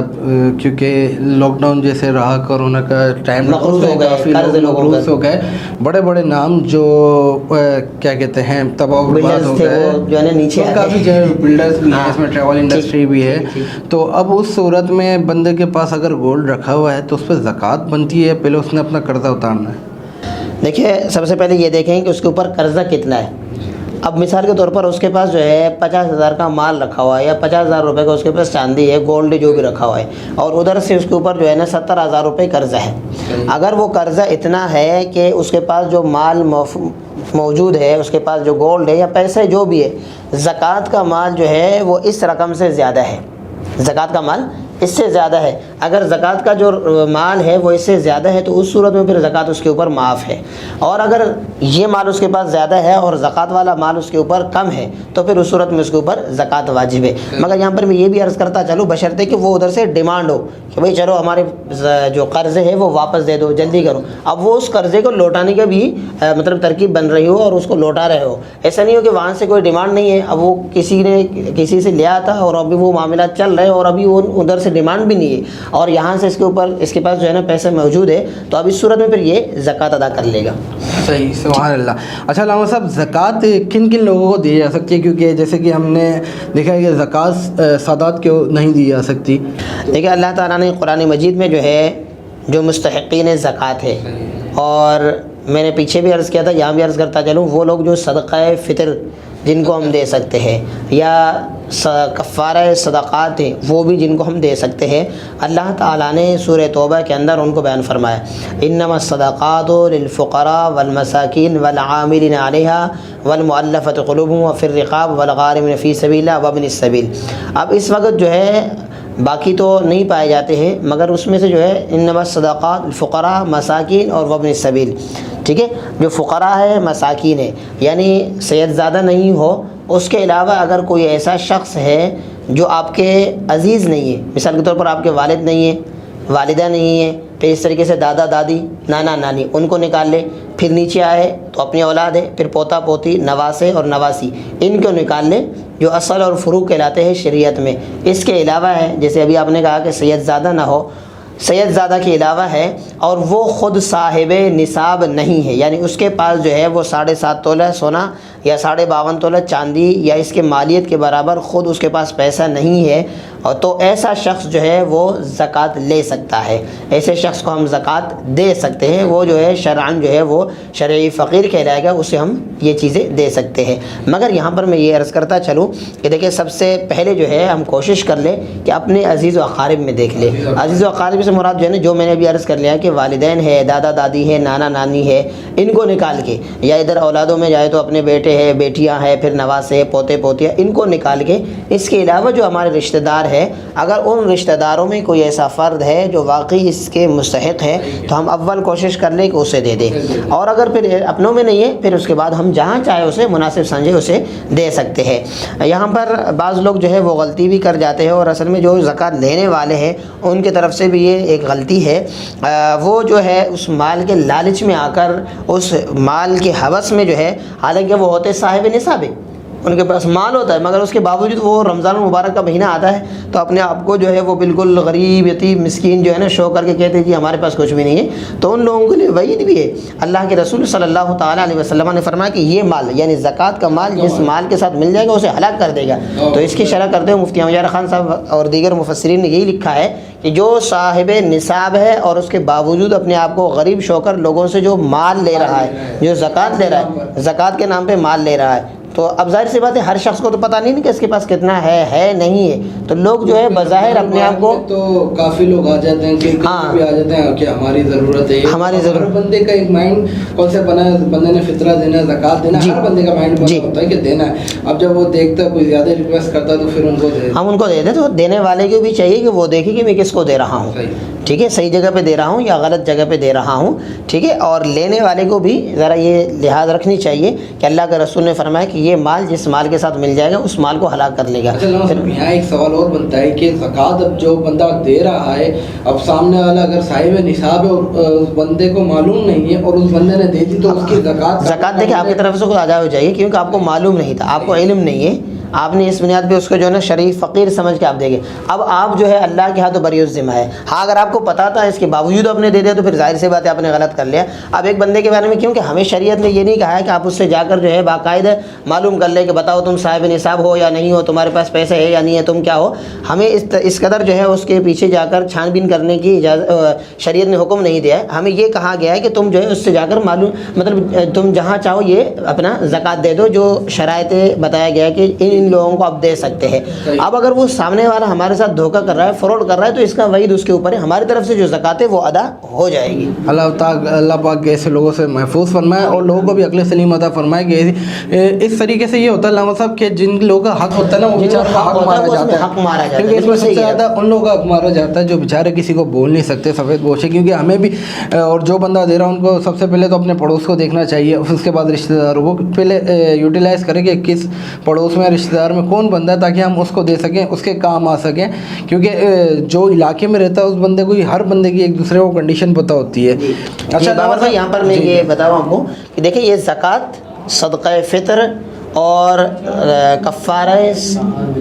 کیونکہ لاک ڈاؤن جیسے رہا، کورونا کا ٹائم مقروض ہو گئے، کافی قرض لوگوں مقروض ہو گئے، بڑے بڑے نام جو کیا کہتے ہیں تباہ و برباد ہو گئے، جو ہے نا نیچے کافی جو بلڈرز بھی ہیں، اس میں ٹریول انڈسٹری بھی ہے. تو اب اس صورت میں بندے کے پاس اگر گولڈ رکھا ہوا ہے تو اس پہ زکوٰۃ بنتی ہے؟ پہلے اس نے اپنا قرضہ اتارنا ہے. دیکھیے سب سے پہلے یہ دیکھیں کہ اس کے اوپر قرضہ کتنا ہے. اب مثال کے طور پر اس کے پاس جو ہے 50,000 کا مال رکھا ہوا ہے یا 50,000 روپے کا اس کے پاس چاندی ہے، گولڈ جو بھی رکھا ہوا ہے، اور ادھر سے اس کے اوپر جو ہے نا 70,000 روپے قرضہ ہے. اگر وہ قرضہ اتنا ہے کہ اس کے پاس جو مال موجود ہے، اس کے پاس جو گولڈ ہے یا پیسے جو بھی ہے، زکوٰۃ کا مال جو ہے وہ اس رقم سے زیادہ ہے، زکوٰۃ کا مال اس سے زیادہ ہے. اگر زکوٰۃ کا جو مال ہے وہ اس سے زیادہ ہے تو اس صورت میں پھر زکوٰۃ اس کے اوپر معاف ہے. اور اگر یہ مال اس کے پاس زیادہ ہے اور زکوٰۃ والا مال اس کے اوپر کم ہے تو پھر اس صورت میں اس کے اوپر زکوٰۃ واجب ہے. مگر یہاں پر میں یہ بھی عرض کرتا چلوں بشرطے کہ وہ ادھر سے ڈیمانڈ ہو کہ بھئی چلو ہمارے جو قرضے ہے وہ واپس دے دو، جلدی کرو. اب وہ اس قرضے کو لوٹانے کا بھی مطلب ترکیب بن رہی ہو اور اس کو لوٹا رہے ہو. ایسا نہیں ہو کہ وہاں سے کوئی ڈیمانڈ نہیں ہے، اب وہ کسی نے کسی سے لیا تھا اور ابھی وہ معاملات چل رہے اور ابھی وہ ادھر سے ڈیمانڈ بھی نہیں ہے اور یہاں سے اس کے اوپر اس کے پاس جو ہے نا پیسے موجود ہے، تو اب اس صورت میں پھر یہ زکوٰۃ ادا کر لے گا. صحیح، سبحان اللہ. اچھا علامہ صاحب زکوٰۃ کن کن لوگوں کو دی جا سکتی ہے؟ کیونکہ جیسے کہ ہم نے دیکھا ہے کہ زکوٰۃ سادات کو نہیں دی جا سکتی. دیکھیں اللہ تعالیٰ نے قرآن مجید میں جو ہے جو مستحقین زکوٰۃ ہے، اور میں نے پیچھے بھی عرض کیا تھا یہاں بھی عرض کرتا چلوں، وہ لوگ جو صدقہ فطر جن کو ہم دے سکتے ہیں یا کفارہ صدقات ہیں وہ بھی جن کو ہم دے سکتے ہیں، اللہ تعالیٰ نے سورہ توبہ کے اندر ان کو بیان فرمایا انما الصدقات للفقراء والمساکین والعاملین علیہا والمؤلفۃ قلوبہم وفی الرقاب والغارمین فی سبیل اللہ وابن السبیل. اب اس وقت جو ہے باقی تو نہیں پائے جاتے ہیں مگر اس میں سے جو ہے انما الصدقات الفقراء مساکین اور وابن السبیل. ٹھیک ہے، جو فقراء ہے مساکین ہے یعنی سید زادہ نہیں ہو، اس کے علاوہ اگر کوئی ایسا شخص ہے جو آپ کے عزیز نہیں ہے، مثال کے طور پر آپ کے والد نہیں ہیں، والدہ نہیں ہیں، پھر اس طریقے سے دادا دادی نانا نانی، ان کو نکال لے. پھر نیچے آئے تو اپنی اولاد ہے، پھر پوتا پوتی نواسے اور نواسی، ان کو نکال لے جو اصل اور فروع کہلاتے ہیں شریعت میں. اس کے علاوہ ہے جیسے ابھی آپ نے کہا کہ سید زادہ نہ ہو، سید زادہ کے علاوہ ہے اور وہ خود صاحب نصاب نہیں ہے، یعنی اس کے پاس جو ہے وہ 7.5 تولہ سونا یا 52.5 تولہ چاندی یا اس کے مالیت کے برابر خود اس کے پاس پیسہ نہیں ہے، اور تو ایسا شخص جو ہے وہ زکوٰۃ لے سکتا ہے. ایسے شخص کو ہم زکوٰۃ دے سکتے ہیں، وہ جو ہے شرعاً جو ہے وہ شرعی فقیر کہلائے گا، اسے ہم یہ چیزیں دے سکتے ہیں. مگر یہاں پر میں یہ عرض کرتا چلوں کہ دیکھیں سب سے پہلے جو ہے ہم کوشش کر لیں کہ اپنے عزیز و اقارب میں دیکھ لیں. عزیز و اقارب سے مراد جو ہے نا جو میں نے بھی عرض کر لیا کہ والدین ہے، دادا دادی ہے، نانا نانی ہے، ان کو نکال کے، یا ادھر اولادوں میں جائے تو اپنے بیٹے ہیں، بیٹیاں ہیں، پھر نواسے پوتے پوتیاں، ان کو نکال کے. اس کے علاوہ جو ہمارے رشتہ دار ہے، اگر ان رشتہ داروں میں کوئی ایسا فرد ہے جو واقعی اس کے مستحق ہے تو ہم اول کوشش کر لیں کہ اسے دے دیں، اور اگر پھر اپنوں میں نہیں ہے پھر اس کے بعد ہم جہاں چاہے اسے مناسب سمجھے اسے دے سکتے ہیں. یہاں پر بعض لوگ جو ہے وہ غلطی بھی کر جاتے ہیں، اور اصل میں جو زکوٰۃ لینے والے ہیں ان کی طرف سے بھی یہ ایک غلطی ہے، وہ جو ہے اس مال کے لالچ میں آ کر اس مال کے ہوس میں جو ہے، حالانکہ وہ ہوتے صاحب نصاب ہے، ان کے پاس مال ہوتا ہے، مگر اس کے باوجود وہ رمضان المبارک کا مہینہ آتا ہے تو اپنے آپ کو جو ہے وہ بالکل غریب یتیم مسکین جو ہے نا شو کر کے کہتے ہیں کہ ہمارے پاس کچھ بھی نہیں ہے. تو ان لوگوں کے لیے وعید بھی ہے. اللہ کے رسول صلی اللہ تعالیٰ علیہ وسلم نے فرمایا کہ یہ مال یعنی زکوٰۃ کا مال جس مال کے ساتھ مل جائے گا اسے ہلاک کر دے گا. تو اس کی شرح کرتے ہوئے مفتی احمد خان صاحب اور دیگر مفسرین نے یہی لکھا ہے کہ جو صاحب نصاب ہے اور اس کے باوجود اپنے آپ کو غریب شو کر لوگوں سے جو مال لے رہا ہے، جو زکوٰۃ لے رہا ہے، زکوٰۃ کے نام پہ مال لے رہا ہے، تو اب ظاہر سی بات ہے ہر شخص کو تو پتہ نہیں کہ اس کے پاس کتنا ہے نہیں ہے. تو لوگ جو ہے بظاہر اپنے آپ کو تو کافی لوگ آ جاتے ہیں کہ بھی آ جاتے ہیں کہ ہماری ضرورت ہے، ہماری ضرورت. بندے کا ایک مائنڈ کون سے بنا ہے، بندے نے فطرہ دینا ہے، زکوٰۃ دینا ہے، ہر بندے کا مائنڈ بنا ہوتا ہے کہ دینا ہے. اب جب وہ دیکھتا ہے کوئی زیادہ ریکویسٹ کرتا ہے تو پھر ان کو ہم ان کو دے دیں. تو دینے والے کو بھی چاہیے کہ وہ دیکھے کہ میں کس کو دے رہا ہوں. ٹھیک ہے، صحیح جگہ پہ دے رہا ہوں یا غلط جگہ پہ دے رہا ہوں، ٹھیک ہے. اور لینے والے کو بھی ذرا یہ لحاظ رکھنی چاہیے کہ اللہ کے رسول نے فرمایا کہ یہ مال جس مال کے ساتھ مل جائے گا اس مال کو ہلاک کر لے گا. یہاں ایک سوال اور بنتا ہے کہ زکوٰۃ اب جو بندہ دے رہا ہے، اب سامنے والا اگر صاحب نصاب ہے اور اس بندے کو معلوم نہیں ہے اور اس بندے نے دے دی تو اس کی زکوٰۃ دیکھیں آپ کی طرف سے خود ادا ہو جائے گی، کیونکہ آپ کو معلوم نہیں تھا، آپ کو علم نہیں ہے، آپ نے اس بنیاد پہ اس کو جو ہے نا شریف فقیر سمجھ کے آپ دیں گے. اب آپ جو ہے اللہ کے ہاتھ بری الذمہ ہے. ہاں اگر آپ کو پتا تھا اس کے باوجود آپ نے دے دیا تو پھر ظاہر سی بات ہے آپ نے غلط کر لیا. اب ایک بندے کے بارے میں کیونکہ ہمیں شریعت نے یہ نہیں کہا ہے کہ آپ اس سے جا کر جو ہے باقاعدہ معلوم کر لیں کہ بتاؤ تم صاحب نصاب ہو یا نہیں ہو، تمہارے پاس پیسے ہے یا نہیں ہے، تم کیا ہو. ہمیں اس قدر جو ہے اس کے پیچھے جا کر چھان بین کرنے کی اجازت شریعت نے حکم نہیں دیا ہے. ہمیں یہ کہا گیا ہے کہ تم جو ہے اس سے جا کر معلوم مطلب تم جہاں چاہو یہ اپنا زکوٰۃ دے دو، جو شرائط بتایا گیا ہے کہ ان لوگوں کو آپ دے سکتے ہیں. اب اگر وہ سامنے والا ہمارے ساتھ دھوکہ کر رہا ہے، فراڈ کر رہا ہے، تو اس کا وعید اس کے اوپر ہے. ہماری طرف سے جو زکوٰۃ ہے وہ ادا ہو جائے گی. اللہ پاک ایسے لوگوں سے محفوظ فرمائے اور لوگوں کو بھی عقل سلیم عطا فرمائے. کہ اس طریقے سے یہ ہوتا ہے علامہ صاحب کہ جن لوگوں کا حق ہوتا ہے نا وہ بیچاروں کا حق مارا جاتا ہے. کیونکہ اس میں سب سے زیادہ ان لوگوں کا حق مارا جاتا ہے جو بیچارے کسی کو بول نہیں سکتے، سفید پوش ہے. کیونکہ ہمیں بھی اور جو بندہ دے رہا ہے ان کو سب سے پہلے تو اپنے پڑوس کو دیکھنا چاہیے، اس کے بعد رشتہ داروں کو پہلے یوٹیلائز کریں کہ کس پڑوس میں رشتہ دار میں کون بندہ ہے، تاکہ ہم اس کو دے سکیں، اس کے کام آ سکیں. کیونکہ جو علاقے میں رہتا ہے اس بندے کو ہر بندے کی ایک دوسرے کو کنڈیشن پتہ ہوتی ہے. اچھا بابر بھائی یہاں پر میں یہ بتاؤں آپ کو کہ دیکھیں یہ زکوٰۃ، صدقہ فطر اور کفارہ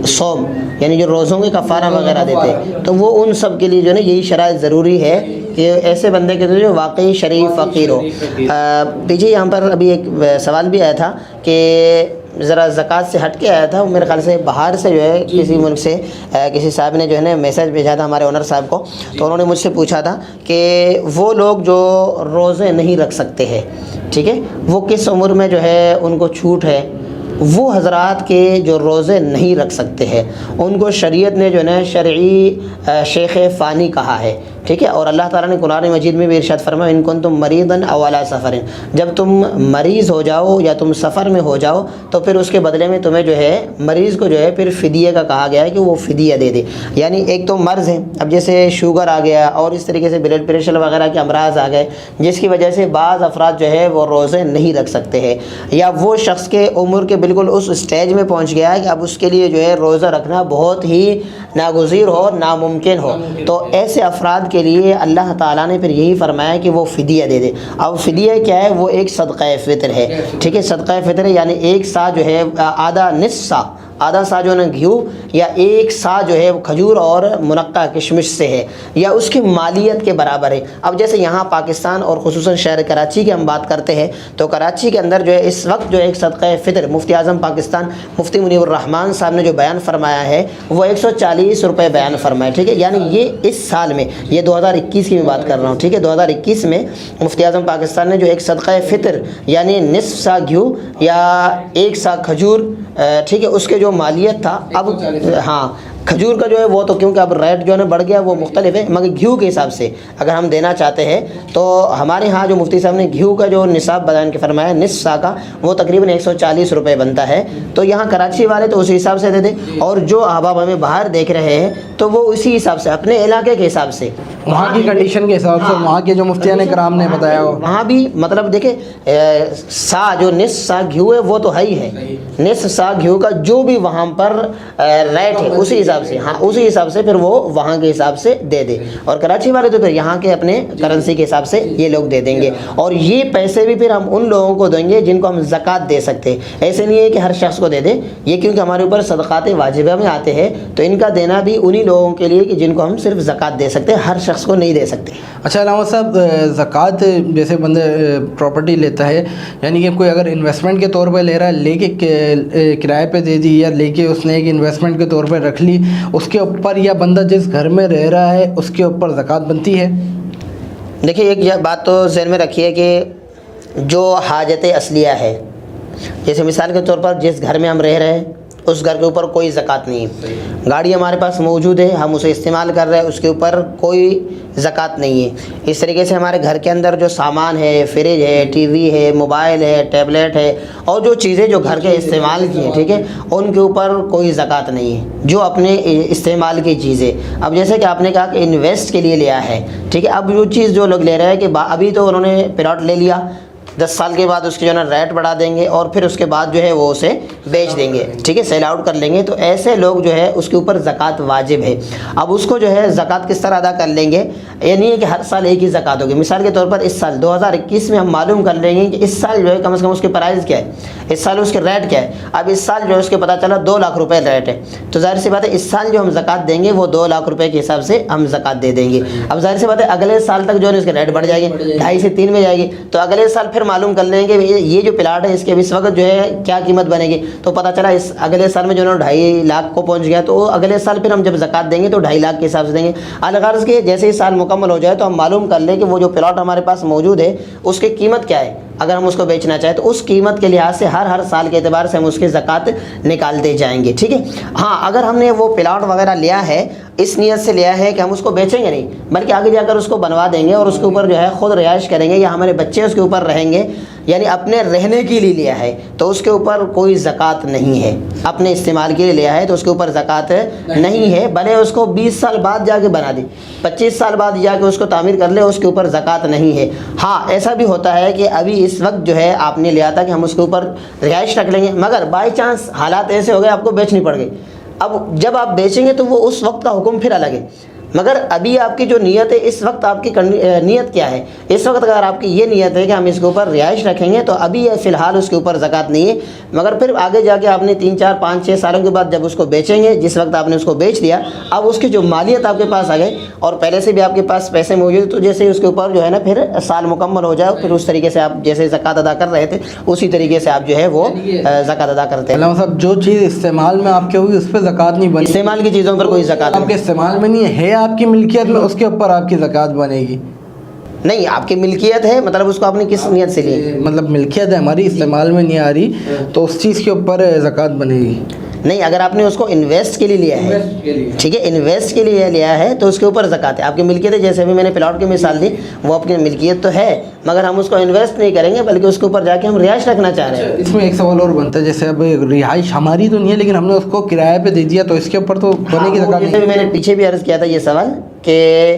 صوم یعنی جو روزوں کے کفارہ وغیرہ دیتے ہیں، تو وہ ان سب کے لیے جو ہے نا یہی شرائط ضروری ہے کہ ایسے بندے کے جو واقعی شریف فقیر ہو. پیچھے یہاں پر ابھی ایک سوال بھی آیا تھا کہ ذرا زکوٰۃ سے ہٹ کے آیا تھا، میرے خیال سے باہر سے جو ہے کسی ملک سے کسی صاحب نے جو ہے نا میسج بھیجا تھا ہمارے اونر صاحب کو. تو انہوں نے مجھ سے پوچھا تھا کہ وہ لوگ جو روزے نہیں رکھ سکتے ہیں، ٹھیک ہے، وہ کس عمر میں جو ہے ان کو چھوٹ ہے. وہ حضرات کے جو روزے نہیں رکھ سکتے ہیں ان کو شریعت نے جو ہے نا شرعی شیخ فانی کہا ہے، ٹھیک ہے. اور اللہ تعالیٰ نے قرآن مجید میں بھی ارشاد فرمایا ان کنتم مریضا او علی سفر، جب تم مریض ہو جاؤ یا تم سفر میں ہو جاؤ تو پھر اس کے بدلے میں تمہیں جو ہے مریض کو جو ہے پھر فدیہ کا کہا گیا ہے کہ وہ فدیہ دے دے. یعنی ایک تو مرض ہے، اب جیسے شوگر آ گیا اور اس طریقے سے بلڈ پریشر وغیرہ کے امراض آ گئے جس کی وجہ سے بعض افراد جو ہے وہ روزے نہیں رکھ سکتے ہیں، یا وہ شخص کے عمر کے بالکل اس اسٹیج میں پہنچ گیا ہے کہ اب اس کے لیے جو ہے روزہ رکھنا بہت ہی ناگزیر ہو، ناممکن ہو. تو ایسے افراد کے لیے اللہ تعالیٰ نے پھر یہی فرمایا کہ وہ فدیہ دے دے. اب فدیہ کیا ہے؟ وہ ایک صدقہ فطر ہے، ٹھیک ہے. صدقہ فطر ہے یعنی ایک سا جو ہے آدھا سا جو ہے نا گھیو، یا ایک سا جو ہے کھجور اور منقع کشمش سے ہے، یا اس کی مالیت کے برابر ہے. اب جیسے یہاں پاکستان اور خصوصاً شہر کراچی کی ہم بات کرتے ہیں تو کراچی کے اندر جو ہے اس وقت جو ایک صدقہ فطر مفتی اعظم پاکستان مفتی منیر الرحمان صاحب نے جو بیان فرمایا ہے وہ 140 روپے بیان فرمایا، ٹھیک ہے. یعنی یہ اس سال میں، یہ 2021 کی میں بات کر رہا ہوں، ٹھیک ہے، 2021 میں مفتی اعظم پاکستان نے جو ایک صدقہ فطر یعنی نصف سا گھیو یا ایک سا کھجور، ٹھیک ہے، اس کے جو مالیت تھا، اب ہاں کھجور کا جو ہے وہ تو کیونکہ اب ریٹ جو ہے نا بڑھ گیا وہ مختلف ہے، مگر گھیو کے حساب سے اگر ہم دینا چاہتے ہیں تو ہمارے ہاں جو مفتی صاحب نے گھیو کا جو نصاب بیان کے فرمایا نصف سا کا، وہ تقریباً 140 روپے بنتا ہے. تو یہاں کراچی والے تو اسی حساب سے دے دیں، اور جو احباب ہمیں باہر دیکھ رہے ہیں تو وہ اسی حساب سے اپنے علاقے کے حساب سے وہاں کی کنڈیشن کے حساب سے وہاں کے جو مفتیان کرام نے بتایا ہو وہاں بھی مطلب دیکھیں سا جو نصف سا گھیو ہے وہ تو ہے ہی ہے، نصف سا گھیو کا جو بھی وہاں پر ریٹ ہے اسی حساب سے، ہاں اسی حساب سے پھر وہ وہاں کے حساب سے دے دے. اور کراچی والے تو پھر یہاں کے اپنے کرنسی کے حساب سے یہ لوگ دے دیں گے. اور یہ پیسے بھی پھر ہم ان لوگوں کو دیں گے جن کو ہم زکوٰۃ دے سکتے ہیں. ایسے نہیں ہے کہ ہر شخص کو دے دیں، یہ کیونکہ ہمارے اوپر صدقات واجبہ میں آتے ہیں تو ان کا دینا بھی انہی لوگوں کے لیے کہ جن کو ہم صرف زکوٰۃ دے سکتے ہیں، ہر شخص کو نہیں دے سکتے. اچھا علامہ صاحب، زکوٰۃ جیسے بندہ پراپرٹی لیتا ہے، یعنی کہ کوئی اگر انویسٹمنٹ کے طور پہ لے رہا ہے، لے کے کرائے پہ دے دی یا لے کے اس نے ایک انویسٹمنٹ کے طور پہ رکھ لی، اس کے اوپر یا بندہ جس گھر میں رہ رہا ہے اس کے اوپر زکوٰۃ بنتی ہے؟ دیکھیے ایک بات تو ذہن میں رکھیے کہ جو حاجت اصلیہ ہے، جیسے مثال کے طور پر جس گھر میں ہم رہ رہے ہیں اس گھر کے اوپر کوئی زکوٰۃ نہیں ہے. گاڑی ہمارے پاس موجود ہے، ہم اسے استعمال کر رہے ہیں، اس کے اوپر کوئی زکوٰۃ نہیں ہے. اس طریقے سے ہمارے گھر کے اندر جو سامان ہے، فریج ہے، ٹی وی ہے، موبائل ہے، ٹیبلیٹ ہے، اور جو چیزیں جو گھر کے استعمال کی ہیں، ٹھیک ہے، ان کے اوپر کوئی زکوٰۃ نہیں ہے، جو اپنے استعمال کی چیزیں. اب جیسے کہ آپ نے کہا کہ انویسٹ کے لیے لیا ہے، ٹھیک ہے، اب جو چیز جو لوگ لے رہے ہیں کہ ابھی تو انہوں نے پلاٹ لے لیا، 10 سال کے بعد اس کی جو ہے نا ریٹ بڑھا دیں گے اور پھر اس کے بعد جو ہے وہ اسے بیچ دیں گے، ٹھیک ہے، سیل آؤٹ کر لیں گے، تو ایسے لوگ جو ہے اس کے اوپر زکوٰۃ واجب ہے. اب اس کو جو ہے زکوٰۃ کس طرح ادا کر لیں گے؟ یہ نہیں ہے کہ ہر سال ایک ہی زکوٰۃ ہوگی. مثال کے طور پر اس سال 2021 میں ہم معلوم کر لیں گے کہ اس سال جو ہے کم از کم اس کے پرائز کیا ہے، اس سال اس کے ریٹ کیا ہے. اب اس سال جو ہے اس کے پتہ چلا 2 لاکھ روپے ریٹ ہے، تو ظاہر سی بات ہے اس سال جو ہم زکوٰۃ دیں گے وہ 2 لاکھ روپے کے حساب سے ہم زکوٰۃ دے دیں گے. اب ظاہر سی بات ہے اگلے سال تک جو ہے اس کے ریٹ بڑھ جائے گی، 2.5 سے 3 میں جائے گی، تو اگلے سال پھر معلوم کر لیں گے یہ جو پلاٹ ہے اس کے اس وقت جو ہے کیا قیمت بنے گی. تو پتہ چلا اس اگلے سال میں جو ہے 2.5 لاکھ کو پہنچ گیا، تو اگلے سال پھر ہم جب زکوٰۃ دیں گے تو 2.5 لاکھ کے حساب سے دیں گے. الغرض کہ جیسے ہی سال مکمل ہو جائے تو ہم معلوم کر لیں کہ وہ جو پلاٹ ہمارے پاس موجود ہے اس کی قیمت کیا ہے. اگر ہم اس کو بیچنا چاہیں تو اس قیمت کے لحاظ سے ہر سال کے اعتبار سے ہم اس کی زکوٰۃ نکالتے جائیں گے، ٹھیک ہے. ہاں اگر ہم نے وہ پلاٹ وغیرہ لیا ہے اس نیت سے لیا ہے کہ ہم اس کو بیچیں گے نہیں، بلکہ آگے جا کر اس کو بنوا دیں گے اور اس کے اوپر جو ہے خود رہائش کریں گے یا ہمارے بچے اس کے اوپر رہیں گے، یعنی اپنے رہنے کے لیے لیا ہے تو اس کے اوپر کوئی زکوٰۃ نہیں ہے. اپنے استعمال کے لیے لیا ہے تو اس کے اوپر زکوٰۃ نہیں ہے، بھلے اس کو 20 سال بعد جا کے بنا دے، 25 سال بعد جا کے اس کو تعمیر کر لے، اس کے اوپر زکوٰۃ نہیں ہے. ہاں ایسا بھی ہوتا ہے کہ ابھی اس وقت جو ہے آپ نے لیا تھا کہ ہم اس کے اوپر رہائش رکھ لیں گے، مگر بائی چانس حالات ایسے ہو گئے آپ کو بیچنی پڑ گئی. اب جب آپ بیچیں گے تو وہ اس وقت کا حکم پھر الگ ہے، مگر ابھی آپ کی جو نیت ہے اس وقت آپ کی نیت کیا ہے؟ اس وقت اگر آپ کی یہ نیت ہے کہ ہم اس کے اوپر رہائش رکھیں گے تو ابھی فی الحال اس کے اوپر زکوٰۃ نہیں ہے. مگر پھر آگے جا کے آپ نے 3 4 5 6 سالوں کے بعد جب اس کو بیچیں گے، جس وقت آپ نے اس کو بیچ دیا، اب اس کی جو مالیت آپ کے پاس آ گئی اور پہلے سے بھی آپ کے پاس پیسے موجود، تو جیسے اس کے اوپر جو ہے نا پھر سال مکمل ہو جائے پھر اس طریقے سے آپ جیسے زکوٰۃ ادا کر رہے تھے اسی طریقے سے آپ جو ہے وہ زکوٰۃ ادا کرتے ہیں. علامہ صاحب جو چیز استعمال میں آپ کے ہوگی اس پہ زکوٰۃ نہیں بنے، استعمال کی چیزوں پر کوئی زکوٰۃ آپ کے استعمال میں نہیں ہے آپ کی ملکیت میں، اس کے اوپر آپ کی زکوٰۃ بنے گی. نہیں، آپ کی ملکیت ہے، مطلب اس کو آپ نے کس نیت سے لی؟ مطلب ملکیت ہے ہماری، استعمال میں نہیں آ رہی تو اس چیز کے اوپر زکوٰۃ بنے گی. نہیں، اگر آپ نے اس کو انویسٹ کے لیے لیا ہے، ٹھیک ہے، انویسٹ کے لیے لیا ہے تو اس کے اوپر زکوٰۃ ہے. آپ کی ملکیت ہے، جیسے ابھی میں نے پلاٹ کی مثال دی، وہ آپ کی ملکیت تو ہے مگر ہم اس کو انویسٹ نہیں کریں گے بلکہ اس کے اوپر جا کے ہم رہائش رکھنا چاہ رہے ہیں. اس میں ایک سوال اور بنتا ہے، جیسے اب رہائش ہماری تو نہیں ہے لیکن ہم نے اس کو کرایہ پہ دے دیا تو اس کے اوپر تو بنے گی زکوٰۃ. جیسے میں نے پیچھے بھی عرض کیا تھا یہ سوال کہ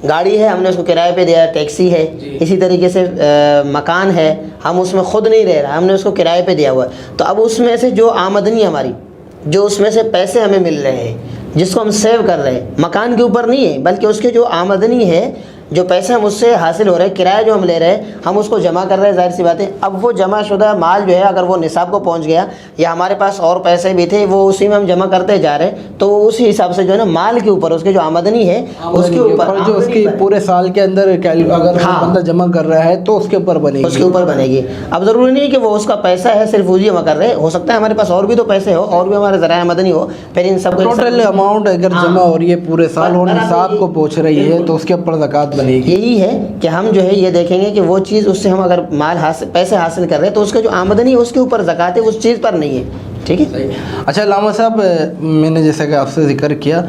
گاڑی ہے ہم نے اس کو کرائے پہ دیا، ٹیکسی ہے، اسی طریقے سے مکان ہے ہم اس میں خود نہیں رہ رہا، ہم نے اس کو کرائے پہ دیا ہوا ہے، تو اب اس میں سے جو آمدنی ہماری، جو اس میں سے پیسے ہمیں مل رہے ہیں جس کو ہم سیو کر رہے ہیں، مکان کے اوپر نہیں ہے بلکہ اس کے جو آمدنی ہے، جو پیسے ہم اس سے حاصل ہو رہے ہیں، کرایہ جو ہم لے رہے ہیں ہم اس کو جمع کر رہے ہیں. ظاہر سی بات ہے اب وہ جمع شدہ مال جو ہے اگر وہ نصاب کو پہنچ گیا یا ہمارے پاس اور پیسے بھی تھے وہ اسی میں ہم جمع کرتے جا رہے ہیں، تو اسی حساب سے جو ہے نا مال کے اوپر اس کے جو آمدنی ہے اس کے اوپر جو اس کی پورے سال کے اندر اگر بندہ جمع کر رہا ہے تو اس کے اوپر بنے گی، اس کے اوپر بنے گی. اب ضروری نہیں کہ وہ اس کا پیسہ ہے صرف وہی جمع کر رہے، ہو سکتا ہے ہمارے پاس اور بھی تو پیسے ہو اور بھی ہمارے ذرائع آمدنی ہو، پھر ان سب کو ٹوٹل اماؤنٹ اگر جمع ہو رہی ہے پورے سال اور نصاب کو پہنچ رہی ہے تو اس کے اوپر زکوٰۃ بنے گی. یہی ہے کہ ہم جو ہے یہ دیکھیں گے کہ وہ چیز اس سے ہم اگر مال حاصل پیسے حاصل کر رہے ہیں تو اس کا جو آمدنی ہے اس کے اوپر زکوٰۃ ہے، اس چیز پر نہیں ہے. ٹھیک ہے. اچھا علامہ صاحب، میں نے جیسا کہ آپ سے ذکر کیا،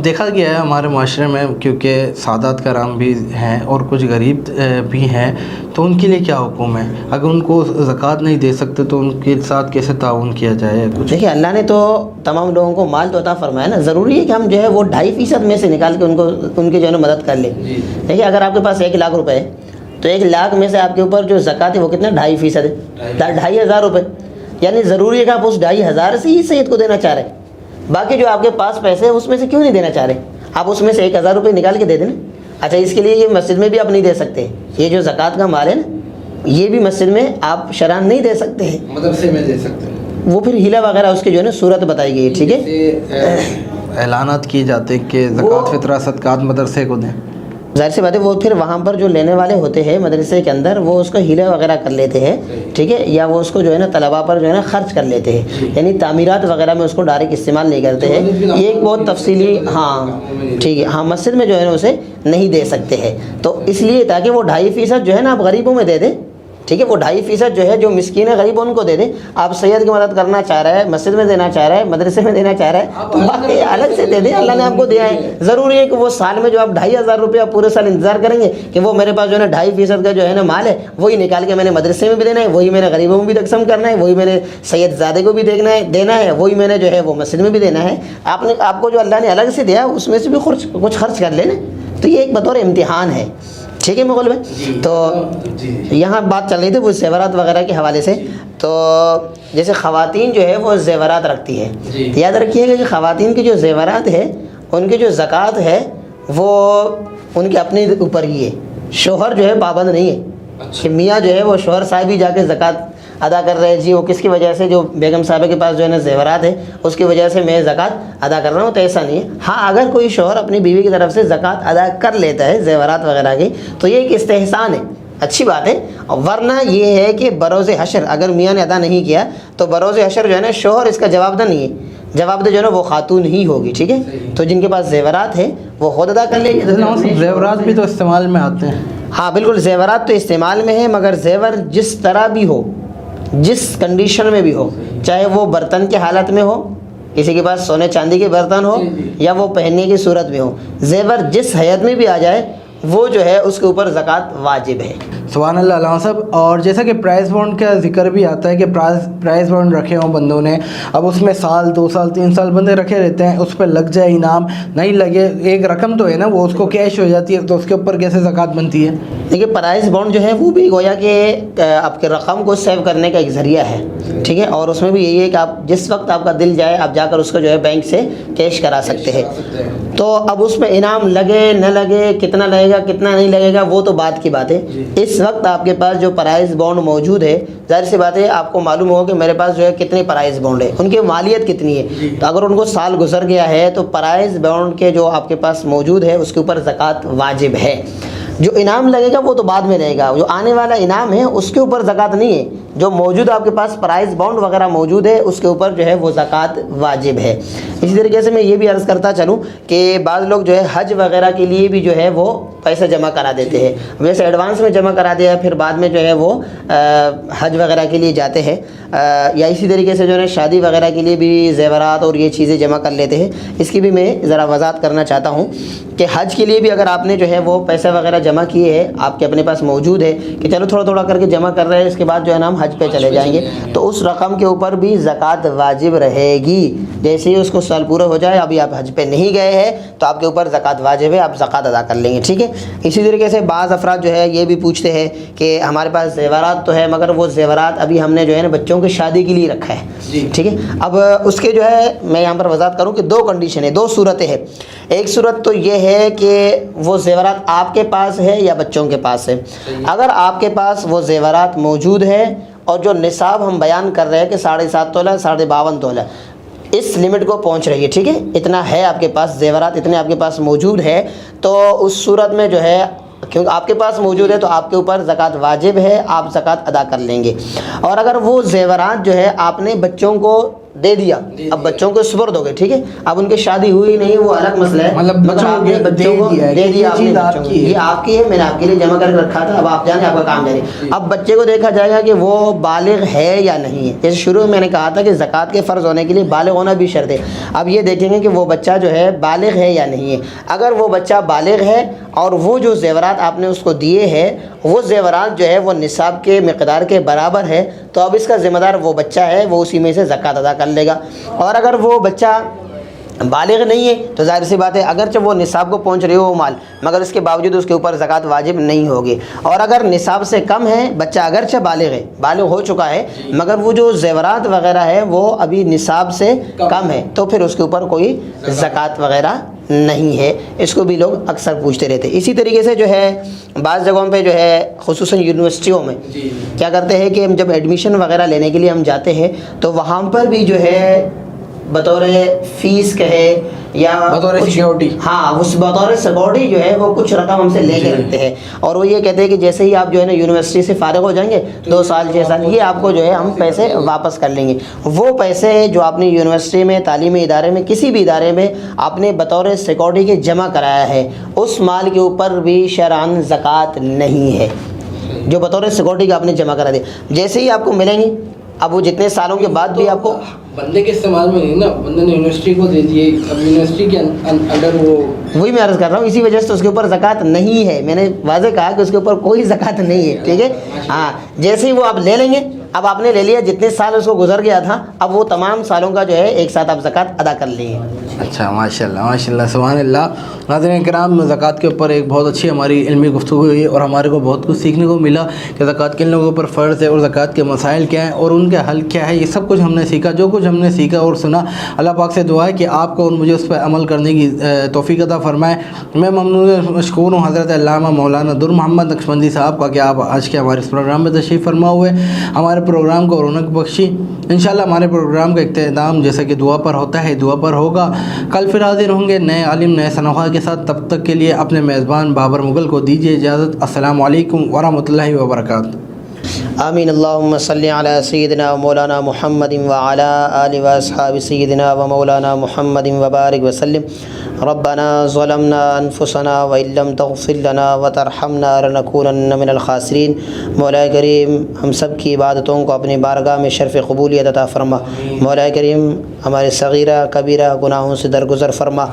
دیکھا گیا ہے ہمارے معاشرے میں کیونکہ سادات کرام بھی ہیں اور کچھ غریب بھی ہیں، تو ان کے لیے کیا حکم ہے؟ اگر ان کو زکوٰۃ نہیں دے سکتے تو ان کے ساتھ کیسے تعاون کیا جائے؟ کچھ دیکھیے، اللہ نے تو تمام لوگوں کو مال تو عطا فرمایا نا، ضروری ہے کہ ہم جو ہے وہ 2.5% میں سے نکال کے ان کی جو ہے نا مدد کر لیں. دیکھیے اگر آپ کے پاس 1 لاکھ روپے ہے تو 1 لاکھ میں سے آپ کے اوپر جو زکوٰۃ ہے وہ کتنا 2.5% ہے، 2,500 روپے. یعنی ضروری ہے کہ آپ اس 2,500 سے ہی سید کو دینا چاہ رہے ہیں، باقی جو آپ کے پاس پیسے ہیں اس میں سے کیوں نہیں دینا چاہ رہے؟ آپ اس میں سے 1,000 روپے نکال کے دے دیں نا. اچھا، اس کے لیے یہ مسجد میں بھی آپ نہیں دے سکتے، یہ جو زکوٰۃ کا مال ہے نا یہ بھی مسجد میں آپ شرعاً نہیں دے سکتے ہیں، مدرسے میں دے سکتے ہیں، وہ پھر ہیلا وغیرہ اس کی جو ہے نا صورت بتائی گئی ہے. ٹھیک ہے، اعلانات کیے جاتے ہیں کہ زکوٰۃ فطرہ صدقات مدرسے کو دیں. ظاہر سی بات ہے وہ پھر وہاں پر جو لینے والے ہوتے ہیں مدرسے کے اندر وہ اس کو ہیلا وغیرہ کر لیتے ہیں. ٹھیک ہے، یا وہ اس کو جو ہے نا طلباء پر جو ہے نا خرچ کر لیتے ہیں، یعنی تعمیرات وغیرہ میں اس کو ڈائریکٹ استعمال نہیں کرتے ہیں. یہ ایک بہت تفصیلی، ہاں ٹھیک ہے، ہاں مسجد میں جو ہے نا اسے نہیں دے سکتے ہیں. تو اس لیے تاکہ وہ 2.5% جو ہے نا آپ غریبوں میں دے دیں، ٹھیک ہے، وہ 2.5% جو ہے جو مسکین غریب ان کو دے دیں. آپ سید کی مدد کرنا چاہ رہے ہیں، مسجد میں دینا چاہ رہے ہیں، مدرسے میں دینا چاہ رہے ہیں، تو باقی الگ سے دے دیں. اللہ نے آپ کو دیا ہے. ضروری ہے کہ وہ سال میں جو آپ 2,500 روپیہ پورے سال انتظار کریں گے کہ وہ میرے پاس جو ہے نا 2.5% کا جو ہے نا مال ہے وہی نکال کے میں نے مدرسے میں بھی دینا ہے، وہی میں نے غریبوں میں بھی تقسیم کرنا ہے، وہی میں نے سید زادے کو بھی دینا ہے، وہی میں نے جو ہے وہ مسجد میں بھی دینا ہے. آپ کو جو اللہ نے الگ سے دیا اس میں سے بھی کچھ خرچ کر لینا. تو یہ ایک بطور امتحان ہے. ٹھیک ہے مغل بھائی. تو یہاں بات چل رہی تھی وہ زیورات وغیرہ کے حوالے سے. تو جیسے خواتین جو ہے وہ زیورات رکھتی ہے، یاد رکھیے گا کہ خواتین کی جو زیورات ہے ان کی جو زکوٰۃ ہے وہ ان کے اپنے اوپر ہی ہے. شوہر جو ہے پابند نہیں ہے کہ میاں جو ہے وہ شوہر صاحب ہی جا کے زکوٰۃ ادا کر رہے ہیں. جی وہ کس کی وجہ سے جو بیگم صاحبہ کے پاس جو ہے نا زیورات ہے اس کی وجہ سے میں زکوٰۃ ادا کر رہا ہوں، تو ایسا نہیں ہے. ہاں اگر کوئی شوہر اپنی بیوی کی طرف سے زکوٰۃ ادا کر لیتا ہے زیورات وغیرہ کی تو یہ ایک استحسان ہے، اچھی بات ہے. ورنہ یہ ہے کہ بروز حشر اگر میاں نے ادا نہیں کیا تو بروز حشر جو ہے نا شوہر اس کا جواب دہ نہیں ہے، جواب دہ جو ہے نا وہ خاتون ہی ہوگی. ٹھیک ہے، تو جن کے پاس زیورات ہے وہ خود ادا کر لیں گے. زیورات بھی تو استعمال میں آتے ہیں. ہاں بالکل، زیورات تو استعمال میں ہے، مگر زیور جس طرح بھی ہو، جس کنڈیشن میں بھی ہو، چاہے وہ برتن کے حالت میں ہو، کسی کے پاس سونے چاندی کے برتن ہو یا وہ پہننے کی صورت میں ہو، زیور جس حیت میں بھی آ جائے وہ جو ہے اس کے اوپر زکوٰۃ واجب ہے. سبحان اللہ علامہ صاحب. اور جیسا کہ پرائز بانڈ کا ذکر بھی آتا ہے کہ پرائز بانڈ رکھے ہوں بندوں نے، اب اس میں سال 2 سال 3 سال بندے رکھے رہتے ہیں، اس پہ لگ جائے انعام نہیں لگے، ایک رقم تو ہے نا وہ اس کو کیش ہو جاتی ہے، تو اس کے اوپر کیسے زکوٰۃ بنتی ہے؟ دیکھیے پرائز بانڈ جو ہے وہ بھی گویا کہ آپ کے رقم کو سیو کرنے کا ایک ذریعہ ہے. ٹھیک ہے، اور اس میں بھی یہی ہے کہ آپ جس وقت آپ کا دل جائے آپ جا کر اس کو جو ہے بینک سے کیش کرا سکتے ہیں. تو اب اس میں انعام لگے نہ لگے، کتنا لگے گا کتنا نہیں لگے گا وہ تو بات کی بات ہے. اس وقت آپ کے پاس جو پرائز بانڈ موجود ہے، ظاہر سی بات ہے آپ کو معلوم ہوگا کہ میرے پاس جو ہے کتنے پرائز بانڈ ہے، ان کی مالیت کتنی ہے. تو اگر ان کو سال گزر گیا ہے تو پرائز بانڈ کے جو آپ کے پاس موجود ہے اس کے اوپر زکوٰۃ واجب ہے. جو انعام لگے گا وہ تو بعد میں رہے گا، جو آنے والا انعام ہے اس کے اوپر زکوٰۃ نہیں ہے. جو موجود آپ کے پاس پرائز بانڈ وغیرہ موجود ہے اس کے اوپر جو ہے وہ زکوٰۃ واجب ہے. اسی طریقے سے میں یہ بھی عرض کرتا چلوں کہ بعض لوگ جو ہے حج وغیرہ کے لیے بھی جو ہے وہ پیسے جمع کرا دیتے ہیں، ویسے ایڈوانس میں جمع کرا دیا پھر بعد میں جو ہے وہ حج وغیرہ کے لیے جاتے ہیں. یا اسی طریقے سے جو ہے شادی وغیرہ کے لیے بھی زیورات اور یہ چیزیں جمع کر لیتے ہیں. اس کی بھی میں ذرا وضاحت کرنا چاہتا ہوں کہ حج کے لیے بھی اگر آپ نے جو ہے وہ پیسے وغیرہ جمع کیے ہیں، آپ کے اپنے پاس موجود ہے کہ چلو تھوڑا تھوڑا کر کے جمع کر رہے ہیں، اس کے بعد جو ہے نا ہم حج پہ چلے جائیں گے، تو اس رقم کے اوپر بھی زکوٰۃ واجب رہے گی. جیسے ہی اس کو سال پورا ہو جائے، ابھی آپ حج پہ نہیں گئے ہیں تو آپ کے اوپر زکوٰۃ واجب ہے، آپ زکوٰۃ ادا کر لیں گے. ٹھیک ہے. اسی طریقے سے بعض افراد جو ہے یہ بھی پوچھتے ہیں کہ ہمارے پاس زیورات تو ہے مگر وہ زیورات ابھی ہم نے جو ہے نا بچوں کی شادی کے لیے رکھا ہے. ٹھیک ہے. اب اس کے جو ہے میں یہاں پر وضاحت کروں کہ 2 کنڈیشن ہے، 2 صورتیں ہیں. ایک صورت تو یہ ہے کہ وہ زیورات آپ کے پاس ہے یا بچوں کے پاس ہے. اگر آپ کے پاس وہ زیورات موجود ہے اور جو نصاب ہم بیان کر رہے ہیں کہ 7.5 تولہ 52.5 تولہ اس لمٹ کو پہنچ رہی ہے، ٹھیک ہے، اتنا ہے آپ کے پاس زیورات، اتنے آپ کے پاس موجود ہے، تو اس صورت میں جو ہے کیونکہ آپ کے پاس موجود ہے تو آپ کے اوپر زکوٰۃ واجب ہے، آپ زکوٰۃ ادا کر لیں گے. اور اگر وہ زیورات جو ہے آپ نے بچوں کو دے دیا، اب بچوں کو سپرد ہو گئے، ٹھیک ہے، اب ان کی شادی ہوئی نہیں وہ الگ مسئلہ ہے، مگر آپ نے بچوں کو دے دیا، یہ آپ کی ہے، میں نے آپ کے لیے جمع کر کے رکھا تھا، اب آپ جانے آپ کا کام جاری. اب بچے کو دیکھا جائے گا کہ وہ بالغ ہے یا نہیں ہے. جیسے شروع میں نے کہا تھا کہ زکوٰۃ کے فرض ہونے کے لیے بالغ ہونا بھی شرط ہے. اب یہ دیکھیں گے کہ وہ بچہ جو ہے بالغ ہے یا نہیں ہے. اگر وہ بچہ بالغ ہے اور وہ جو زیورات آپ نے اس کو دیے ہیں وہ زیورات جو ہے وہ نصاب کے مقدار کے برابر ہے تو اب اس کا ذمہ دار وہ بچہ ہے، وہ اسی میں سے زکوٰۃ ادا کر لے گا. اور اگر وہ بچہ بالغ نہیں ہے تو ظاہر سی بات ہے اگرچہ وہ نصاب کو پہنچ رہی ہو وہ مال مگر اس کے باوجود اس کے اوپر زکوٰۃ واجب نہیں ہوگی. اور اگر نصاب سے کم ہے، بچہ اگرچہ بالغ ہے، بالغ ہو چکا ہے مگر وہ جو زیورات وغیرہ ہے وہ ابھی نصاب سے کم ہے تو پھر اس کے اوپر کوئی زکوٰۃ وغیرہ نہیں ہے. اس کو بھی لوگ اکثر پوچھتے رہتے. اسی طریقے سے جو ہے بعض جگہوں پہ جو ہے خصوصاً یونیورسٹیوں میں کیا کرتے ہیں کہ ہم جب ایڈمیشن وغیرہ لینے کے لیے ہم جاتے ہیں تو وہاں پر بھی جو ہے بطور فیس کہے یا بطور سیکیورٹی، ہاں اس بطور سیکورٹی جو ہے وہ کچھ رقم ہم سے لے کے رکھتے ہیں اور وہ یہ کہتے ہیں کہ جیسے ہی آپ جو ہے نا یونیورسٹی سے فارغ ہو جائیں گے 2 سال 6 سال یہ آپ کو جو ہے ہم پیسے واپس کر لیں گے. وہ پیسے جو آپ نے یونیورسٹی میں، تعلیمی ادارے میں، کسی بھی ادارے میں آپ نے بطور سیکورٹی کے جمع کرایا ہے اس مال کے اوپر بھی شرعاً زکوٰۃ نہیں ہے. جو بطور سیکورٹی کا آپ نے جمع کرا دیا، جیسے ہی آپ کو ملیں گے اب وہ جتنے سالوں کے بعد بھی آپ کو بندے کے استعمال میں نہیں نا، بندے نے یونیورسٹی کو دے دیے، اب یونیورسٹی کے اندر وہی میں عرض کر رہا ہوں، اسی وجہ سے اس کے اوپر زکوٰۃ نہیں ہے، میں نے واضح کہا کہ اس کے اوپر کوئی زکوٰۃ نہیں ہے، ٹھیک ہے. ہاں جیسے ہی وہ آپ لے لیں گے، اب آپ نے لے لیا، جتنے سال اس کو گزر گیا تھا اب وہ تمام سالوں کا جو ہے ایک ساتھ آپ زکوٰۃ ادا کر لیں گے. اچھا ماشاء اللہ سبحان اللہ. ناظرین کرام، زکوٰۃ کے اوپر ایک بہت اچھی ہماری علمی گفتگو ہوئی اور ہمارے کو بہت کچھ سیکھنے کو ملا کہ زکوٰۃ کن لوگوں پر فرض ہے اور زکوٰۃ کے مسائل کیا ہیں اور ان کے حل کیا ہے. یہ سب کچھ ہم نے سیکھا، جو کچھ ہم نے سیکھا اور سنا، اللہ پاک سے دعا ہے کہ آپ کو اور مجھے اس پہ عمل کرنے کی توفیق عطا فرمائے. میں ممنون مشکور ہوں حضرت علامہ مولانا در محمد نقشبندی صاحب کا کہ آپ آج کے ہمارے اس پروگرام میں تشریف فرما ہوئے، ہمارے پروگرام کو رونق بخشی. انشاءاللہ ہمارے پروگرام کا اختتام جیسا کہ دعا پر ہوتا ہے، دعا پر ہوگا. کل پھر حاضر ہوں گے نئے عالم، نئے صنوخواہ کے ساتھ. تب تک کے لیے اپنے میزبان بابر مغل کو دیجیے اجازت. السلام علیکم ورحمۃ اللہ وبرکاتہ. آمین. اللہم صلی علی سیدنا و مولانا محمد وعلی آلہ و اصحاب سیدنا و مولانا محمد وبارک وسلم. ربنا ظلمنا انفسنا وان لم تغفر لنا وترحمنا لنکونن من الخاسرین. مولا کریم ہم سب کی عبادتوں کو اپنی بارگاہ میں شرف قبولیت عطا فرما. مولا کریم ہمارے صغیرہ کبیرہ گناہوں سے درگزر فرما.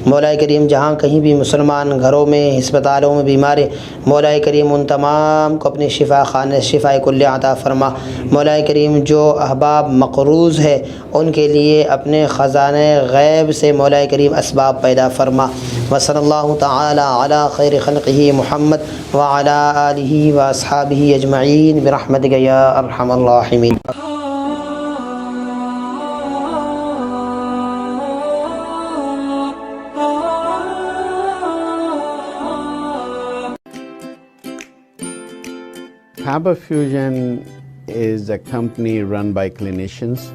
مولا کریم جہاں کہیں بھی مسلمان گھروں میں ہسپتالوں میں بیمار ہیں، مولا کریم ان تمام کو اپنے شفا خانے شفا کلیہ عطا فرما. مولا کریم جو احباب مقروض ہے ان کے لیے اپنے خزانے غیب سے مولا کریم اسباب پیدا فرما. وصلی اللہ تعالی علی خیر خلقہ محمد وعلی آلہ و اصحابہ اجمعین برحمتک یا ارحم الراحمین. Faber Fusion is a company run by clinicians.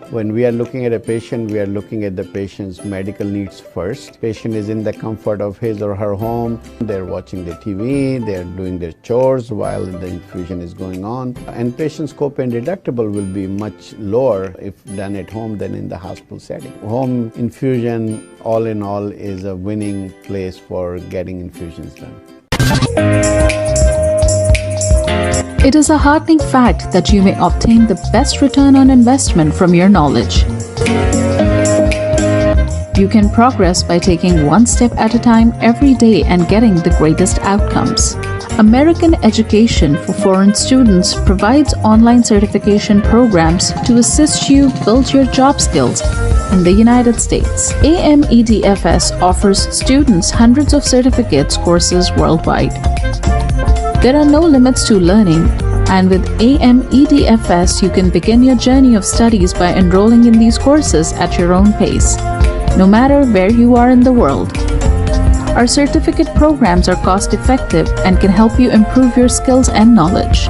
When we are looking at a patient, we are looking at the patient's medical needs first. Patient is in the comfort of his or her home. They're watching the TV, they're doing their chores while the infusion is going on. And patient's copay and deductible will be much lower if done at home than in the hospital setting. Home infusion, all in all, is a winning place for getting infusions done. It is a heartening fact that you may obtain the best return on investment from your knowledge. You can progress by taking one step at a time every day and getting the greatest outcomes. American Education for Foreign Students provides online certification programs to assist you build your job skills in the United States. AMEDFS offers students hundreds of certificates courses worldwide. There are no limits to learning, and with AMEDFS, you can begin your journey of studies by enrolling in these courses at your own pace, no matter where you are in the world. Our certificate programs are cost-effective and can help you improve your skills and knowledge.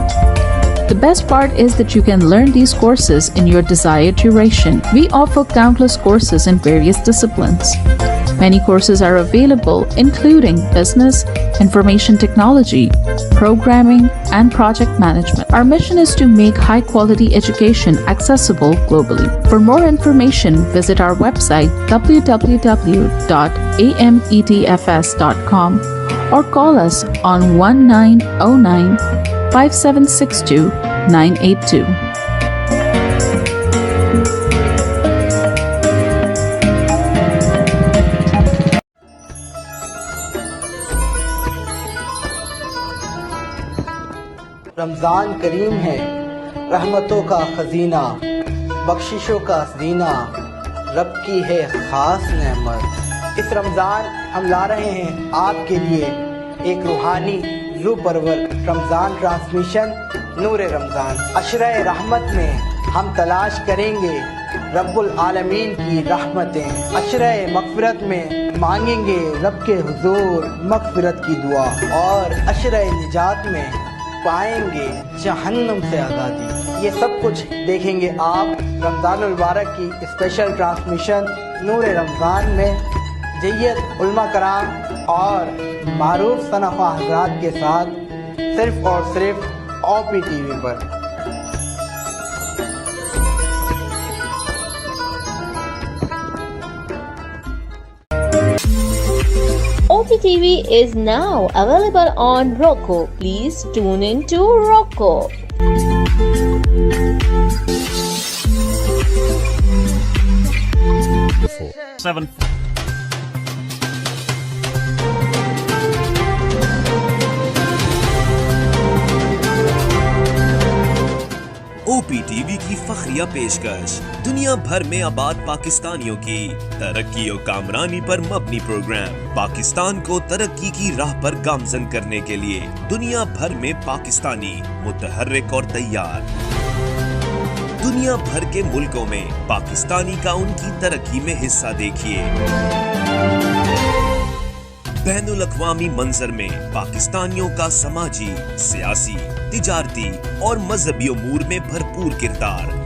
The best part is that you can learn these courses in your desired duration. We offer countless courses in various disciplines. Many courses are available, including business, information technology, programming, and project management. Our mission is to make high-quality education accessible globally. For more information, visit our website www.amedfs.com or call us on 1909-5762-982. رمضان کریم ہے رحمتوں کا خزینہ، بخششوں کا زینہ، رب کی ہے خاص نعمت. اس رمضان ہم لا رہے ہیں آپ کے لیے ایک روحانی روح پرور رمضان ٹرانسمیشن نور رمضان. عشرہ رحمت میں ہم تلاش کریں گے رب العالمین کی رحمتیں. عشرہ مغفرت میں مانگیں گے رب کے حضور مغفرت کی دعا، اور عشرہ نجات میں پائیں گے جہنم سے آزادی. یہ سب کچھ دیکھیں گے آپ رمضان المبارک کی اسپیشل ٹرانسمیشن نور رمضان میں جیت علماء کرام اور معروف صنفاء حضرات کے ساتھ، صرف اور صرف OP TV per. OTTV is now available on Roku. Please tune in to Roku. OPTV کی فخریہ پیشکش دنیا بھر میں آباد پاکستانیوں کی ترقی و کامرانی پر مبنی پروگرام پاکستان کو ترقی کی راہ پر گامزن کرنے کے لیے دنیا بھر میں پاکستانی متحرک اور تیار دنیا بھر کے ملکوں میں پاکستانی کا ان کی ترقی میں حصہ دیکھیے بین الاقوامی منظر میں پاکستانیوں کا سماجی، سیاسی، تجارتی اور مذہبی امور میں بھرپور کردار